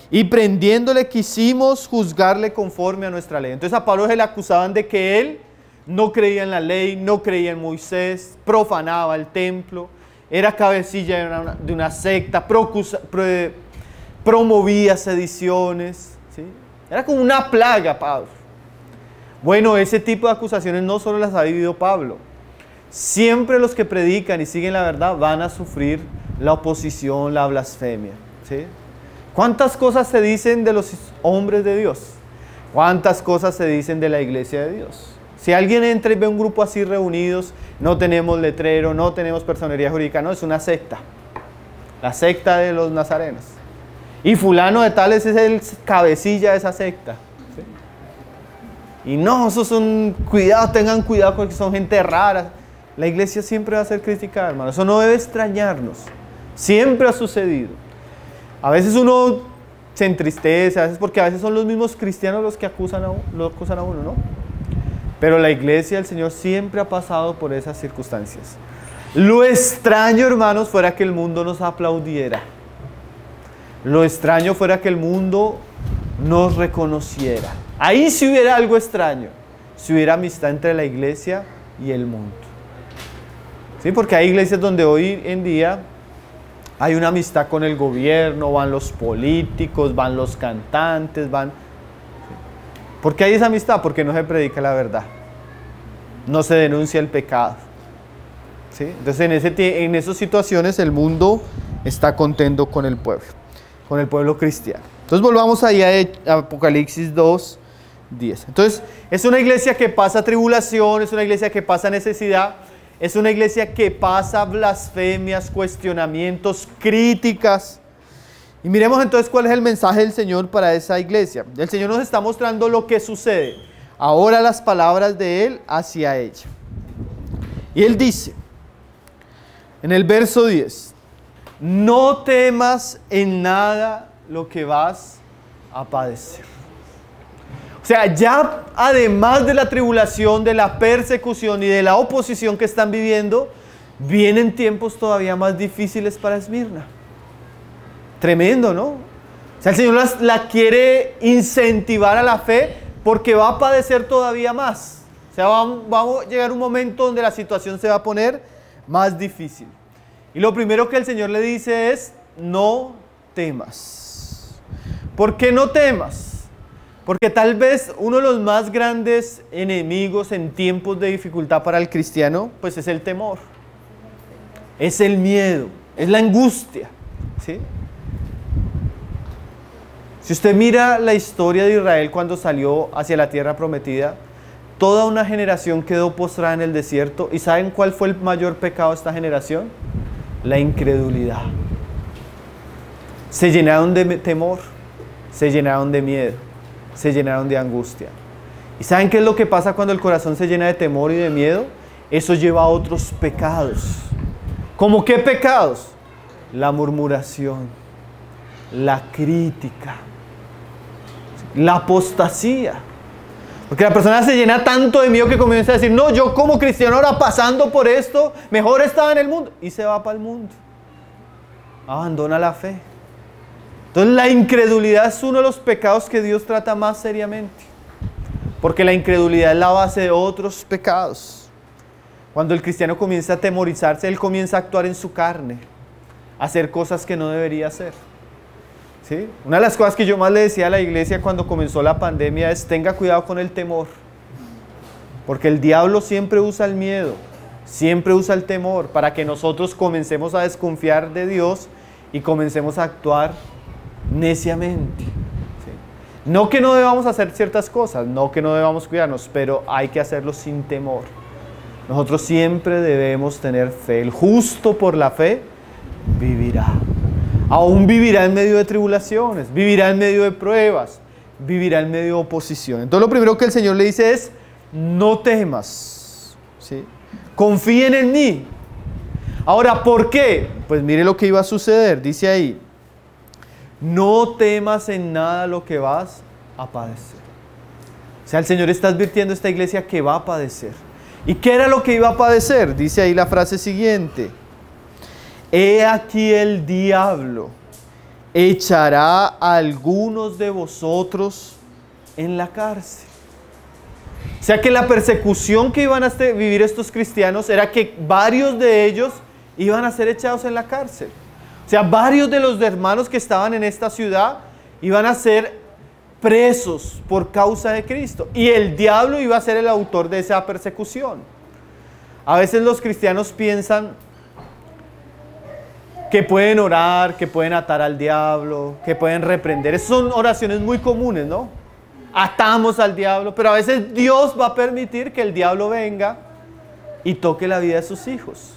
Y prendiéndole quisimos juzgarle conforme a nuestra ley. Entonces a Pablo se le acusaban de que él no creía en la ley, no creía en Moisés, profanaba el templo, era cabecilla de una secta, promovía sediciones, ¿sí? Era como una plaga, Pablo. Bueno, ese tipo de acusaciones no solo las ha vivido Pablo. Siempre los que predican y siguen la verdad van a sufrir la oposición, la blasfemia, ¿sí? ¿Cuántas cosas se dicen de los hombres de Dios? ¿Cuántas cosas se dicen de la iglesia de Dios? Si alguien entra y ve un grupo así reunidos, no tenemos letrero, no tenemos personería jurídica, no, es una secta. La secta de los nazarenos. Y fulano de tales es el cabecilla de esa secta. ¿Sí? Y no, esos son, cuidado, tengan cuidado porque son gente rara. La iglesia siempre va a ser criticada, hermano. Eso no debe extrañarnos. Siempre ha sucedido. A veces uno se entristece, a veces porque a veces son los mismos cristianos los que acusan a uno, ¿no? Pero la iglesia del Señor siempre ha pasado por esas circunstancias. Lo extraño, hermanos, fuera que el mundo nos aplaudiera. Lo extraño fuera que el mundo nos reconociera. Ahí sí hubiera algo extraño. Si hubiera amistad entre la iglesia y el mundo. ¿Sí? Porque hay iglesias donde hoy en día hay una amistad con el gobierno, van los políticos, van los cantantes, van... ¿Por qué hay esa amistad? Porque no se predica la verdad. No se denuncia el pecado. ¿Sí? Entonces en esas situaciones el mundo está contento con el pueblo cristiano. Entonces volvamos ahí a Apocalipsis 2, 10. Entonces es una iglesia que pasa tribulación, es una iglesia que pasa necesidad, es una iglesia que pasa blasfemias, cuestionamientos, críticas. Y miremos entonces cuál es el mensaje del Señor para esa iglesia. El Señor nos está mostrando lo que sucede. Ahora las palabras de Él hacia ella. Y Él dice, en el verso 10, no temas en nada lo que vas a padecer. O sea, ya además de la tribulación, de la persecución y de la oposición que están viviendo, vienen tiempos todavía más difíciles para Esmirna. Tremendo, ¿no? O sea, el Señor la quiere incentivar a la fe porque va a padecer todavía más. O sea, va a llegar un momento donde la situación se va a poner más difícil. Y lo primero que el Señor le dice es, no temas. ¿Por qué no temas? Porque tal vez uno de los más grandes enemigos en tiempos de dificultad para el cristiano, pues es el temor. Es el miedo, es la angustia, ¿sí? Si usted mira la historia de Israel cuando salió hacia la tierra prometida, toda una generación quedó postrada en el desierto. ¿Y saben cuál fue el mayor pecado de esta generación? La incredulidad. Se llenaron de temor, se llenaron de miedo, se llenaron de angustia. ¿Y saben qué es lo que pasa cuando el corazón se llena de temor y de miedo? Eso lleva a otros pecados. ¿Cómo qué pecados? La murmuración, la crítica, la apostasía. Porque la persona se llena tanto de miedo que comienza a decir, no, yo como cristiano ahora pasando por esto, mejor estaba en el mundo. Y se va para el mundo. Abandona la fe. Entonces la incredulidad es uno de los pecados que Dios trata más seriamente. Porque la incredulidad es la base de otros pecados. Cuando el cristiano comienza a atemorizarse, él comienza a actuar en su carne, a hacer cosas que no debería hacer. ¿Sí? Una de las cosas que yo más le decía a la iglesia cuando comenzó la pandemia es tenga cuidado con el temor. Porque el diablo siempre usa el miedo, siempre usa el temor para que nosotros comencemos a desconfiar de Dios y comencemos a actuar neciamente. ¿Sí? No que no debamos hacer ciertas cosas, no que no debamos cuidarnos, pero hay que hacerlo sin temor. Nosotros siempre debemos tener fe. El justo por la fe vivirá. Aún vivirá en medio de tribulaciones, vivirá en medio de pruebas, vivirá en medio de oposición. Entonces lo primero que el Señor le dice es, no temas, ¿sí? Confíen en mí. Ahora, ¿por qué? Pues mire lo que iba a suceder, dice ahí, no temas en nada lo que vas a padecer. O sea, el Señor está advirtiendo a esta iglesia que va a padecer. ¿Y qué era lo que iba a padecer? Dice ahí la frase siguiente. He aquí el diablo echará a algunos de vosotros en la cárcel. O sea que la persecución que iban a vivir estos cristianos era que varios de ellos iban a ser echados en la cárcel. O sea, varios de los hermanos que estaban en esta ciudad iban a ser presos por causa de Cristo. Y el diablo iba a ser el autor de esa persecución. A veces los cristianos piensan que pueden orar, que pueden atar al diablo, que pueden reprender. Esas son oraciones muy comunes, ¿no? atamos al diablo, pero a veces Dios va a permitir que el diablo venga y toque la vida de sus hijos.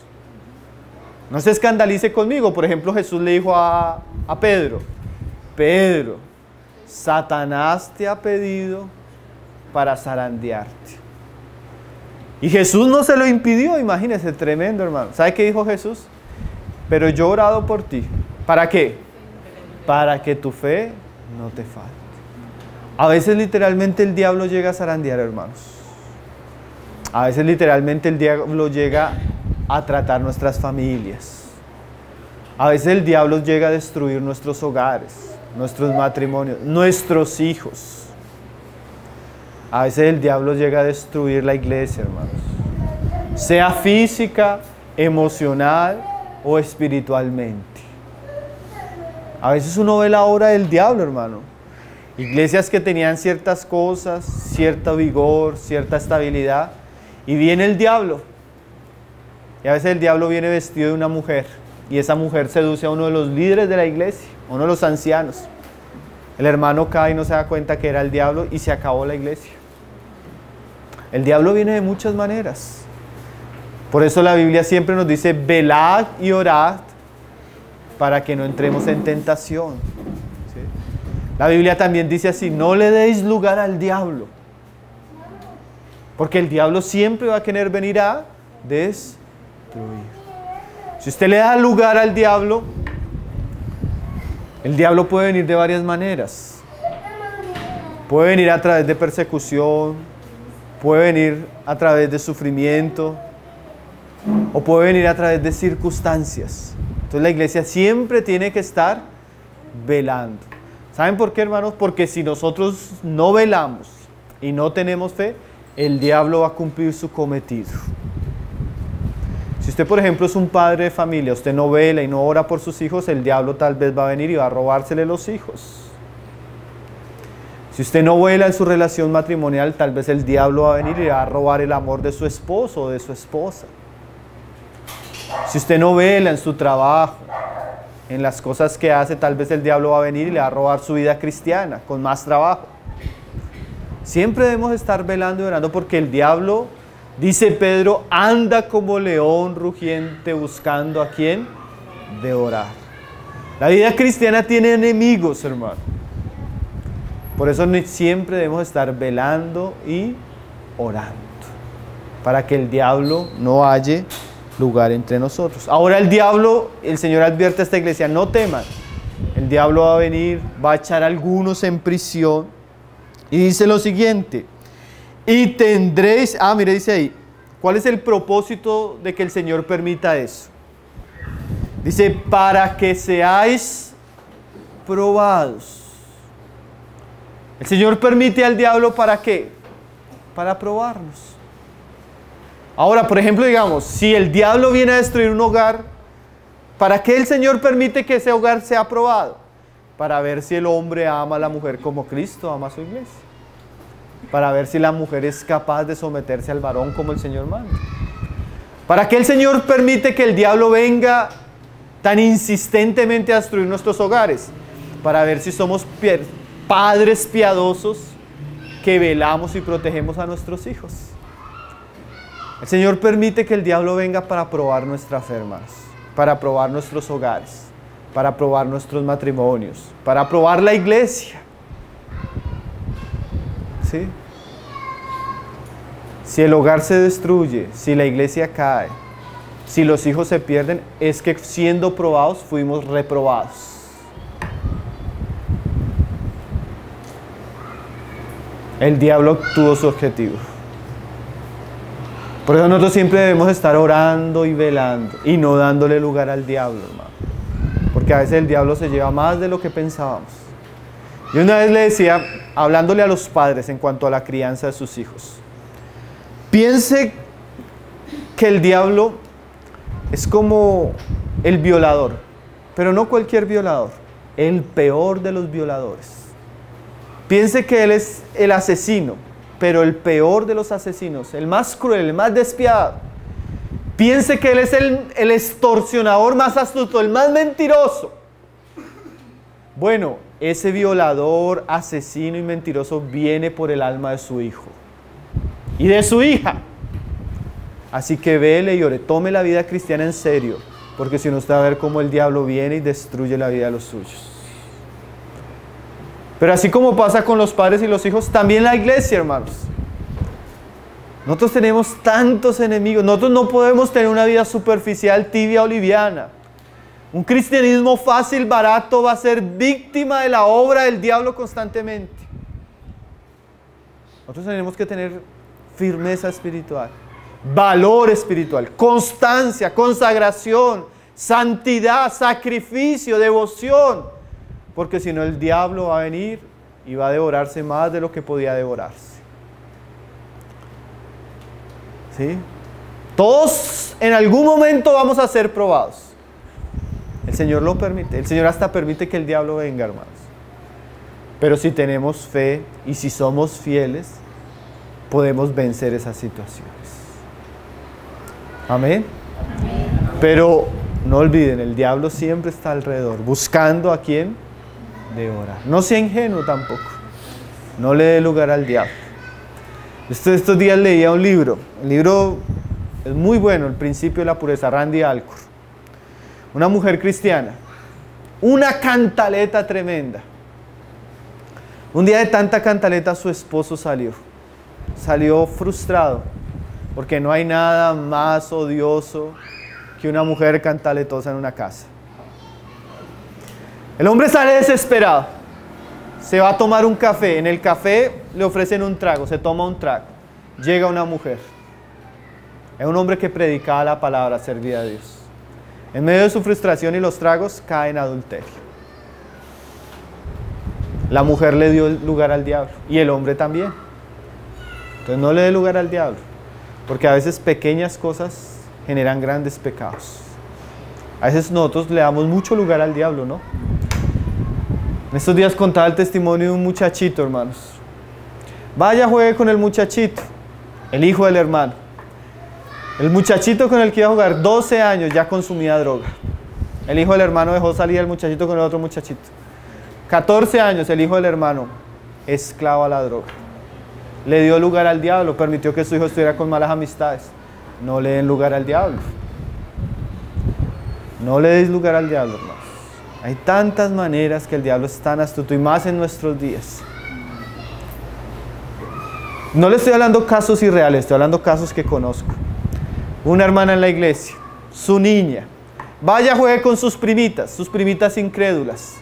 No se escandalice conmigo. Por ejemplo, Jesús le dijo a Pedro: Pedro, Satanás te ha pedido para zarandearte. Y Jesús no se lo impidió. Imagínense, tremendo, hermano. ¿Sabe qué dijo Jesús? Pero yo he orado por ti. ¿Para qué? Para que tu fe no te falte. A veces literalmente el diablo llega a zarandear, hermanos. A veces literalmente el diablo llega a tratar nuestras familias. A veces el diablo llega a destruir nuestros hogares, nuestros matrimonios, nuestros hijos. A veces el diablo llega a destruir la iglesia, hermanos. Sea física, emocional o espiritualmente. A veces uno ve la obra del diablo, hermano. Iglesias que tenían ciertas cosas, cierto vigor, cierta estabilidad, y viene el diablo. Y a veces el diablo viene vestido de una mujer, y esa mujer seduce a uno de los líderes de la iglesia, a uno de los ancianos. El hermano cae y no se da cuenta que era el diablo y se acabó la iglesia. El diablo viene de muchas maneras. Por eso la Biblia siempre nos dice: velad y orad para que no entremos en tentación. ¿Sí? La Biblia también dice así: no le deis lugar al diablo, porque el diablo siempre va a querer venir a destruir. Si usted le da lugar al diablo, el diablo puede venir de varias maneras. Puede venir a través de persecución, puede venir a través de sufrimiento, o puede venir a través de circunstancias. Entonces la iglesia siempre tiene que estar velando. ¿Saben por qué, hermanos? Porque si nosotros no velamos y no tenemos fe, el diablo va a cumplir su cometido. Si usted, por ejemplo, es un padre de familia, usted no vela y no ora por sus hijos, el diablo tal vez va a venir y va a robársele los hijos. Si usted no vela en su relación matrimonial, tal vez el diablo va a venir y va a robar el amor de su esposo o de su esposa. Si usted no vela en su trabajo, en las cosas que hace, tal vez el diablo va a venir y le va a robar su vida cristiana con más trabajo. Siempre debemos estar velando y orando, porque el diablo, dice Pedro, anda como león rugiente buscando a quién devorar. La vida cristiana tiene enemigos, hermano. Por eso siempre debemos estar velando y orando, para que el diablo no halle lugar entre nosotros. Ahora el diablo, el Señor advierte a esta iglesia: no teman. El diablo va a venir, va a echar a algunos en prisión, y dice lo siguiente: y tendréis, mire, dice ahí, ¿cuál es el propósito de que el Señor permita eso? Dice: para que seáis probados. El Señor permite al diablo, ¿para qué? Para probarnos. Ahora, por ejemplo, digamos, si el diablo viene a destruir un hogar, ¿para qué el Señor permite que ese hogar sea probado? Para ver si el hombre ama a la mujer como Cristo ama a su iglesia. Para ver si la mujer es capaz de someterse al varón como el Señor manda. ¿Para qué el Señor permite que el diablo venga tan insistentemente a destruir nuestros hogares? Para ver si somos padres piadosos que velamos y protegemos a nuestros hijos. El Señor permite que el diablo venga para probar nuestra fe, hermanos, para probar nuestros hogares, para probar nuestros matrimonios, para probar la iglesia. ¿Sí? Si el hogar se destruye, si la iglesia cae, si los hijos se pierden, es que siendo probados fuimos reprobados. El diablo obtuvo su objetivo. Por eso nosotros siempre debemos estar orando y velando y no dándole lugar al diablo, hermano. Porque a veces el diablo se lleva más de lo que pensábamos. Yo una vez le decía, hablándole a los padres en cuanto a la crianza de sus hijos: piense que el diablo es como el violador, pero no cualquier violador, el peor de los violadores. Piense que él es el asesino, pero el peor de los asesinos, el más cruel, el más despiadado. Piense que él es el extorsionador más astuto, el más mentiroso. Bueno, ese violador, asesino y mentiroso viene por el alma de su hijo y de su hija. Así que vele y ore, tome la vida cristiana en serio, porque si no usted va a ver cómo el diablo viene y destruye la vida de los suyos. Pero así como pasa con los padres y los hijos, también la iglesia, hermanos. Nosotros tenemos tantos enemigos. Nosotros no podemos tener una vida superficial, tibia o liviana. Un cristianismo fácil, barato, va a ser víctima de la obra del diablo constantemente. Nosotros tenemos que tener firmeza espiritual, valor espiritual, constancia, consagración, santidad, sacrificio, devoción. Porque si no, el diablo va a venir y va a devorarse más de lo que podía devorarse. ¿Sí? Todos en algún momento vamos a ser probados. El Señor lo permite. El Señor hasta permite que el diablo venga, hermanos. Pero si tenemos fe y si somos fieles, podemos vencer esas situaciones. Amén. Amén. Pero no olviden, el diablo siempre está alrededor, buscando a quien devorar. No sea ingenuo tampoco. No le dé lugar al diablo. Estos días leía un libro. El libro es muy bueno, El principio de la pureza, Randy Alcorn. Una mujer cristiana, una cantaleta tremenda. Un día de tanta cantaleta su esposo salió frustrado, porque no hay nada más odioso que una mujer cantaletosa en una casa. El hombre sale desesperado, se va a tomar un café, en el café le ofrecen un trago, se toma un trago, llega una mujer, es un hombre que predicaba la palabra, servía a Dios. En medio de su frustración y los tragos, cae en adulterio. La mujer le dio lugar al diablo y el hombre también. Entonces no le dé lugar al diablo, porque a veces pequeñas cosas generan grandes pecados. A veces nosotros le damos mucho lugar al diablo, ¿no? En estos días contaba el testimonio de un muchachito, hermanos. Vaya, juegue con el muchachito, el hijo del hermano. El muchachito con el que iba a jugar, 12 años, ya consumía droga. El hijo del hermano dejó salir al muchachito con el otro muchachito. 14 años, el hijo del hermano, esclavo a la droga. Le dio lugar al diablo, permitió que su hijo estuviera con malas amistades. No le den lugar al diablo. No le des lugar al diablo, hermanos. Hay tantas maneras que el diablo es tan astuto, y más en nuestros días. No le estoy hablando casos irreales, estoy hablando casos que conozco. Una hermana en la iglesia, su niña, vaya, juegue con sus primitas incrédulas.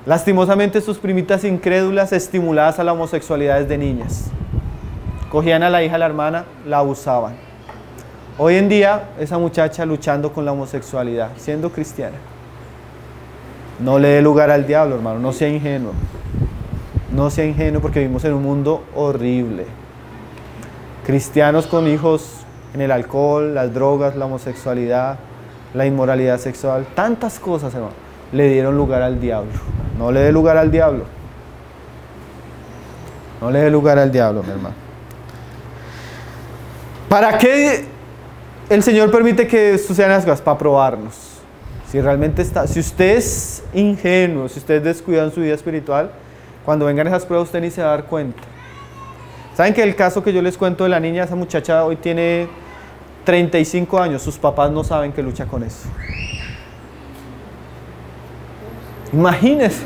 Lastimosamente sus primitas incrédulas, estimuladas a la homosexualidad desde niñas, cogían a la hija de la hermana, la abusaban. Hoy en día, esa muchacha luchando con la homosexualidad, siendo cristiana. No le dé lugar al diablo, hermano, no sea ingenuo. No sea ingenuo, porque vivimos en un mundo horrible. Cristianos con hijos en el alcohol, las drogas, la homosexualidad, la inmoralidad sexual, tantas cosas, hermano, le dieron lugar al diablo. No le dé lugar al diablo. No le dé lugar al diablo, mi hermano. ¿Para qué el Señor permite que sucedan las cosas? Para probarnos. Si realmente si usted es ingenuo, si usted es descuidado en su vida espiritual, cuando vengan esas pruebas usted ni se va a dar cuenta. ¿Saben que el caso que yo les cuento de la niña, esa muchacha hoy tiene 35 años, sus papás no saben que lucha con eso? Imagínense.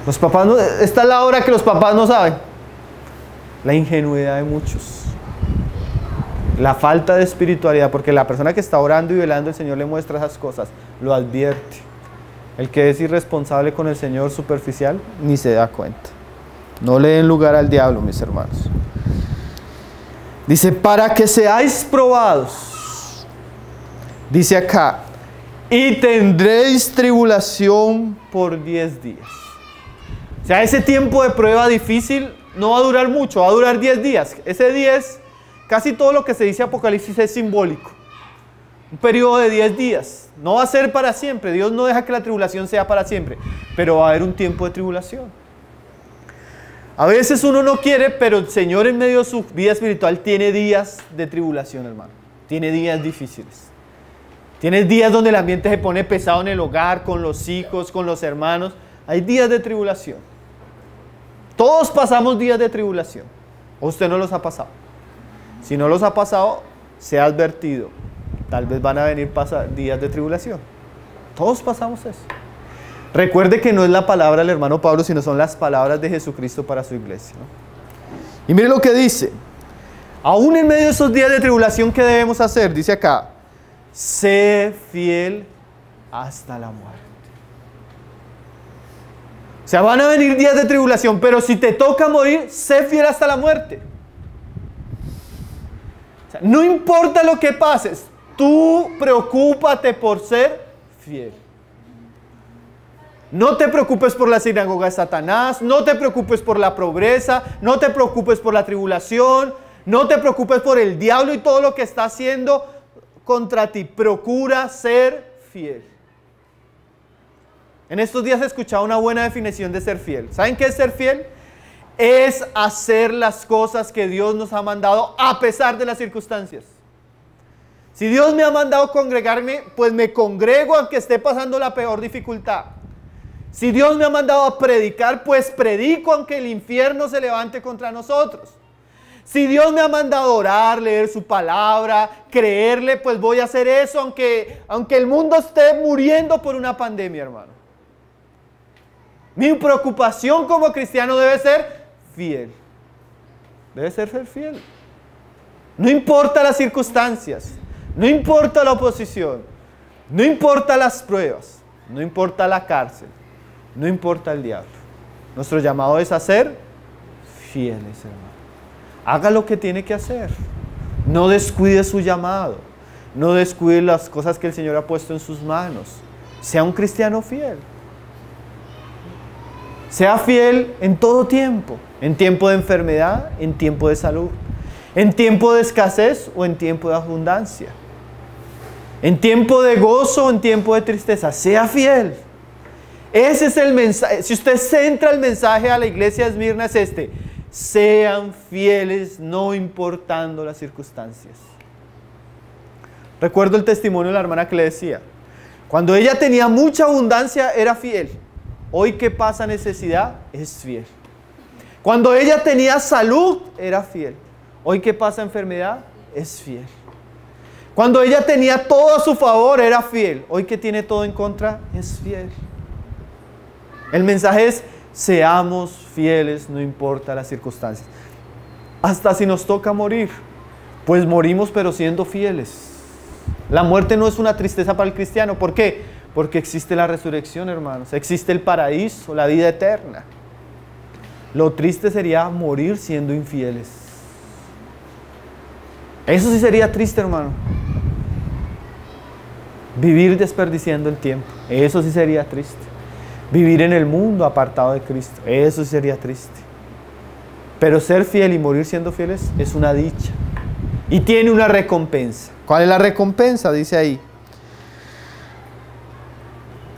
Los papás no, esta es la hora que los papás no saben. La ingenuidad de muchos. La falta de espiritualidad, porque la persona que está orando y velando, el Señor le muestra esas cosas, lo advierte. El que es irresponsable con el Señor, superficial, ni se da cuenta. No le den lugar al diablo, mis hermanos. Dice, para que seáis probados. Dice acá, y tendréis tribulación por 10 días. O sea, ese tiempo de prueba difícil no va a durar mucho, va a durar 10 días. Ese 10, casi todo lo que se dice Apocalipsis es simbólico. Un periodo de 10 días. No va a ser para siempre. Dios no deja que la tribulación sea para siempre. Pero va a haber un tiempo de tribulación. A veces uno no quiere, pero el Señor en medio de su vida espiritual tiene días de tribulación, hermano. Tiene días difíciles. Tienes días donde el ambiente se pone pesado en el hogar, con los hijos, con los hermanos. Hay días de tribulación. Todos pasamos días de tribulación. ¿O usted no los ha pasado? Si no los ha pasado, sea advertido. Tal vez van a venir días de tribulación. Todos pasamos eso. Recuerde que no es la palabra del hermano Pablo, sino son las palabras de Jesucristo para su iglesia, ¿no? Y mire lo que dice. Aún en medio de esos días de tribulación, ¿qué debemos hacer? Dice acá, sé fiel hasta la muerte. O sea, van a venir días de tribulación, pero si te toca morir, sé fiel hasta la muerte. O sea, no importa lo que pases, tú preocúpate por ser fiel. No te preocupes por la sinagoga de Satanás, no te preocupes por la pobreza, no te preocupes por la tribulación, no te preocupes por el diablo y todo lo que está haciendo contra ti. Procura ser fiel. En estos días he escuchado una buena definición de ser fiel. ¿Saben qué es ser fiel? Es hacer las cosas que Dios nos ha mandado a pesar de las circunstancias. Si Dios me ha mandado congregarme, pues me congrego aunque esté pasando la peor dificultad. Si Dios me ha mandado a predicar, pues predico aunque el infierno se levante contra nosotros. Si Dios me ha mandado a orar, leer su palabra, creerle, pues voy a hacer eso aunque el mundo esté muriendo por una pandemia, hermano. Mi preocupación como cristiano debe ser fiel. Debe ser fiel. No importa las circunstancias, no importa la oposición, no importa las pruebas, no importa la cárcel. No importa el diablo. Nuestro llamado es a ser fieles, hermano. Haga lo que tiene que hacer. No descuide su llamado. No descuide las cosas que el Señor ha puesto en sus manos. Sea un cristiano fiel. Sea fiel en todo tiempo. En tiempo de enfermedad, en tiempo de salud. En tiempo de escasez o en tiempo de abundancia. En tiempo de gozo o en tiempo de tristeza. Sea fiel. Ese es el mensaje. Si usted centra el mensaje a la iglesia de Esmirna, es este: sean fieles no importando las circunstancias. Recuerdo el testimonio de la hermana que le decía, cuando ella tenía mucha abundancia era fiel. Hoy que pasa necesidad es fiel. Cuando ella tenía salud era fiel. Hoy que pasa enfermedad es fiel. Cuando ella tenía todo a su favor era fiel. Hoy que tiene todo en contra es fiel. El mensaje es: seamos fieles, no importa las circunstancias. Hasta si nos toca morir, pues morimos pero siendo fieles. La muerte no es una tristeza para el cristiano. ¿Por qué? Porque existe la resurrección, hermanos. Existe el paraíso, la vida eterna. Lo triste sería morir siendo infieles. Eso sí sería triste, hermano. Vivir desperdiciando el tiempo. Eso sí sería triste. Vivir en el mundo apartado de Cristo, eso sería triste. Pero ser fiel y morir siendo fieles es una dicha. Y tiene una recompensa. ¿Cuál es la recompensa? Dice ahí: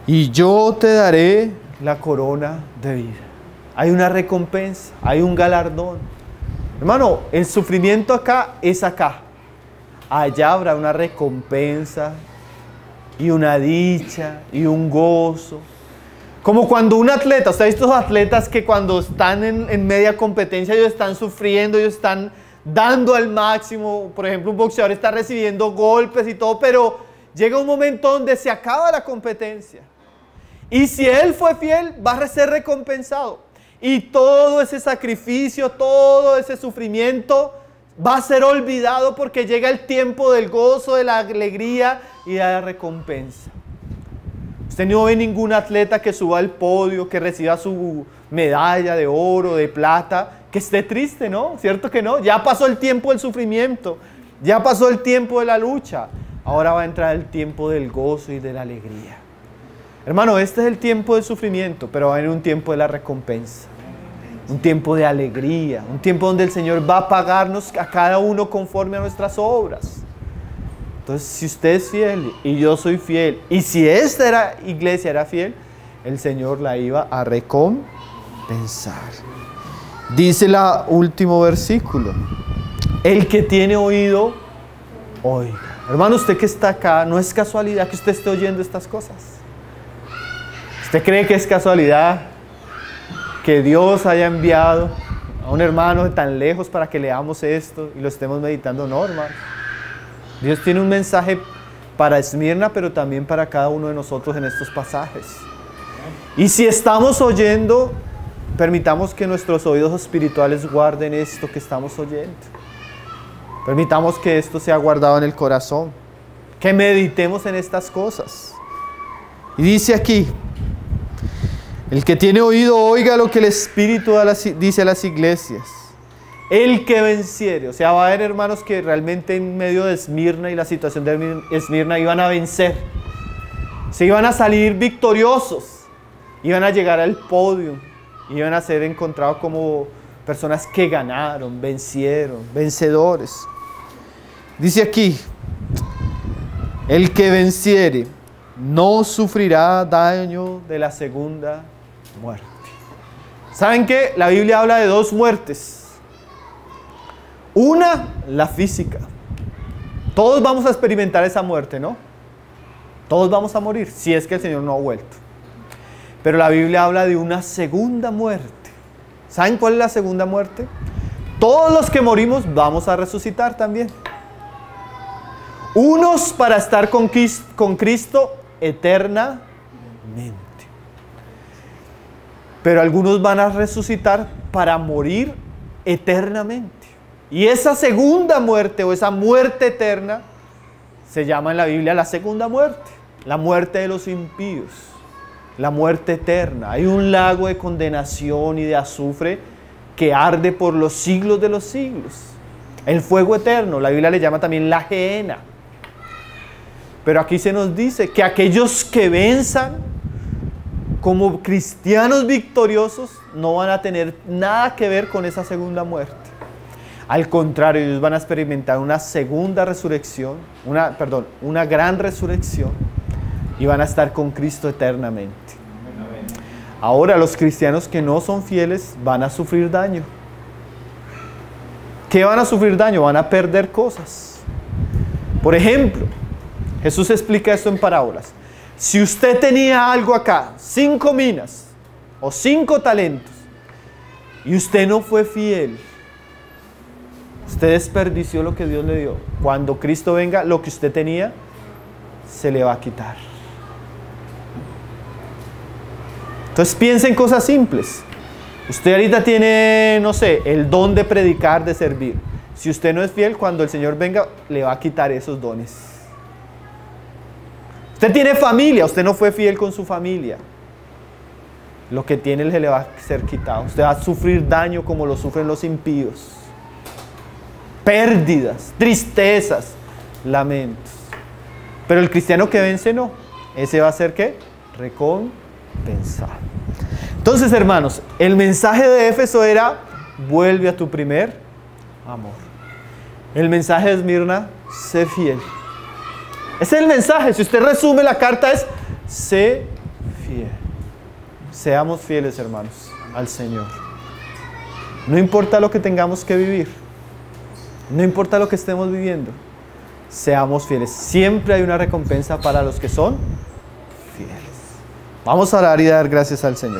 y yo te daré la corona de vida. Hay una recompensa, hay un galardón. Hermano, el sufrimiento acá es acá. Allá habrá una recompensa y una dicha y un gozo. Como cuando un atleta, usted ha visto esos atletas que cuando están en media competencia ellos están sufriendo, ellos están dando al máximo. Por ejemplo, un boxeador está recibiendo golpes y todo, pero llega un momento donde se acaba la competencia. Y si él fue fiel, va a ser recompensado. Y todo ese sacrificio, todo ese sufrimiento va a ser olvidado porque llega el tiempo del gozo, de la alegría y de la recompensa. Usted no ve ningún atleta que suba al podio, que reciba su medalla de oro, de plata, que esté triste, ¿no? ¿Cierto que no? Ya pasó el tiempo del sufrimiento, ya pasó el tiempo de la lucha. Ahora va a entrar el tiempo del gozo y de la alegría. Hermano, este es el tiempo del sufrimiento, pero va a venir un tiempo de la recompensa. Un tiempo de alegría, un tiempo donde el Señor va a pagarnos a cada uno conforme a nuestras obras. Entonces, si usted es fiel y yo soy fiel, y si esta iglesia era fiel, el Señor la iba a recompensar. Dice el último versículo: el que tiene oído, oiga. Hermano, usted que está acá, no es casualidad que usted esté oyendo estas cosas. ¿Usted cree que es casualidad que Dios haya enviado a un hermano de tan lejos para que leamos esto y lo estemos meditando? No, hermano. Dios tiene un mensaje para Esmirna, pero también para cada uno de nosotros en estos pasajes. Y si estamos oyendo, permitamos que nuestros oídos espirituales guarden esto que estamos oyendo. Permitamos que esto sea guardado en el corazón, que meditemos en estas cosas. Y dice aquí, el que tiene oído oiga lo que el Espíritu dice a las iglesias. El que venciere, o sea, va a haber hermanos que realmente en medio de Esmirna y la situación de Esmirna iban a vencer. Se iban a salir victoriosos, iban a llegar al podio, iban a ser encontrados como personas que ganaron, vencieron, vencedores. Dice aquí, el que venciere no sufrirá daño de la segunda muerte. ¿Saben qué? La Biblia habla de dos muertes. Una, la física. Todos vamos a experimentar esa muerte, ¿no? Todos vamos a morir, si es que el Señor no ha vuelto. Pero la Biblia habla de una segunda muerte. ¿Saben cuál es la segunda muerte? Todos los que morimos vamos a resucitar también. Unos para estar con Cristo eternamente. Pero algunos van a resucitar para morir eternamente. Y esa segunda muerte o esa muerte eterna se llama en la Biblia la segunda muerte. La muerte de los impíos. La muerte eterna. Hay un lago de condenación y de azufre que arde por los siglos de los siglos. El fuego eterno, la Biblia le llama también la gehenna. Pero aquí se nos dice que aquellos que venzan como cristianos victoriosos no van a tener nada que ver con esa segunda muerte. Al contrario, ellos van a experimentar una segunda resurrección, una gran resurrección, y van a estar con Cristo eternamente. Ahora, los cristianos que no son fieles van a sufrir daño. ¿Qué van a sufrir daño? Van a perder cosas. Por ejemplo, Jesús explica esto en parábolas. Si usted tenía algo acá, 5 minas o 5 talentos, y usted no fue fiel, usted desperdició lo que Dios le dio. Cuando Cristo venga, lo que usted tenía se le va a quitar. Entonces piensa en cosas simples. Usted ahorita tiene, no sé, el don de predicar, de servir. Si usted no es fiel, cuando el Señor venga, le va a quitar esos dones. Usted tiene familia, usted no fue fiel con su familia. Lo que tiene se le va a ser quitado. Usted va a sufrir daño como lo sufren los impíos. Pérdidas, tristezas, lamentos. Pero el cristiano que vence no. Ese va a ser ¿qué? Recompensado. Entonces, hermanos, el mensaje de Éfeso era: vuelve a tu primer amor. El mensaje de Esmirna: sé fiel. Ese es el mensaje. Si usted resume la carta, es: sé fiel. Seamos fieles, hermanos, al Señor. No importa lo que tengamos que vivir, no importa lo que estemos viviendo, seamos fieles. Siempre hay una recompensa para los que son fieles. Vamos a orar y dar gracias al Señor.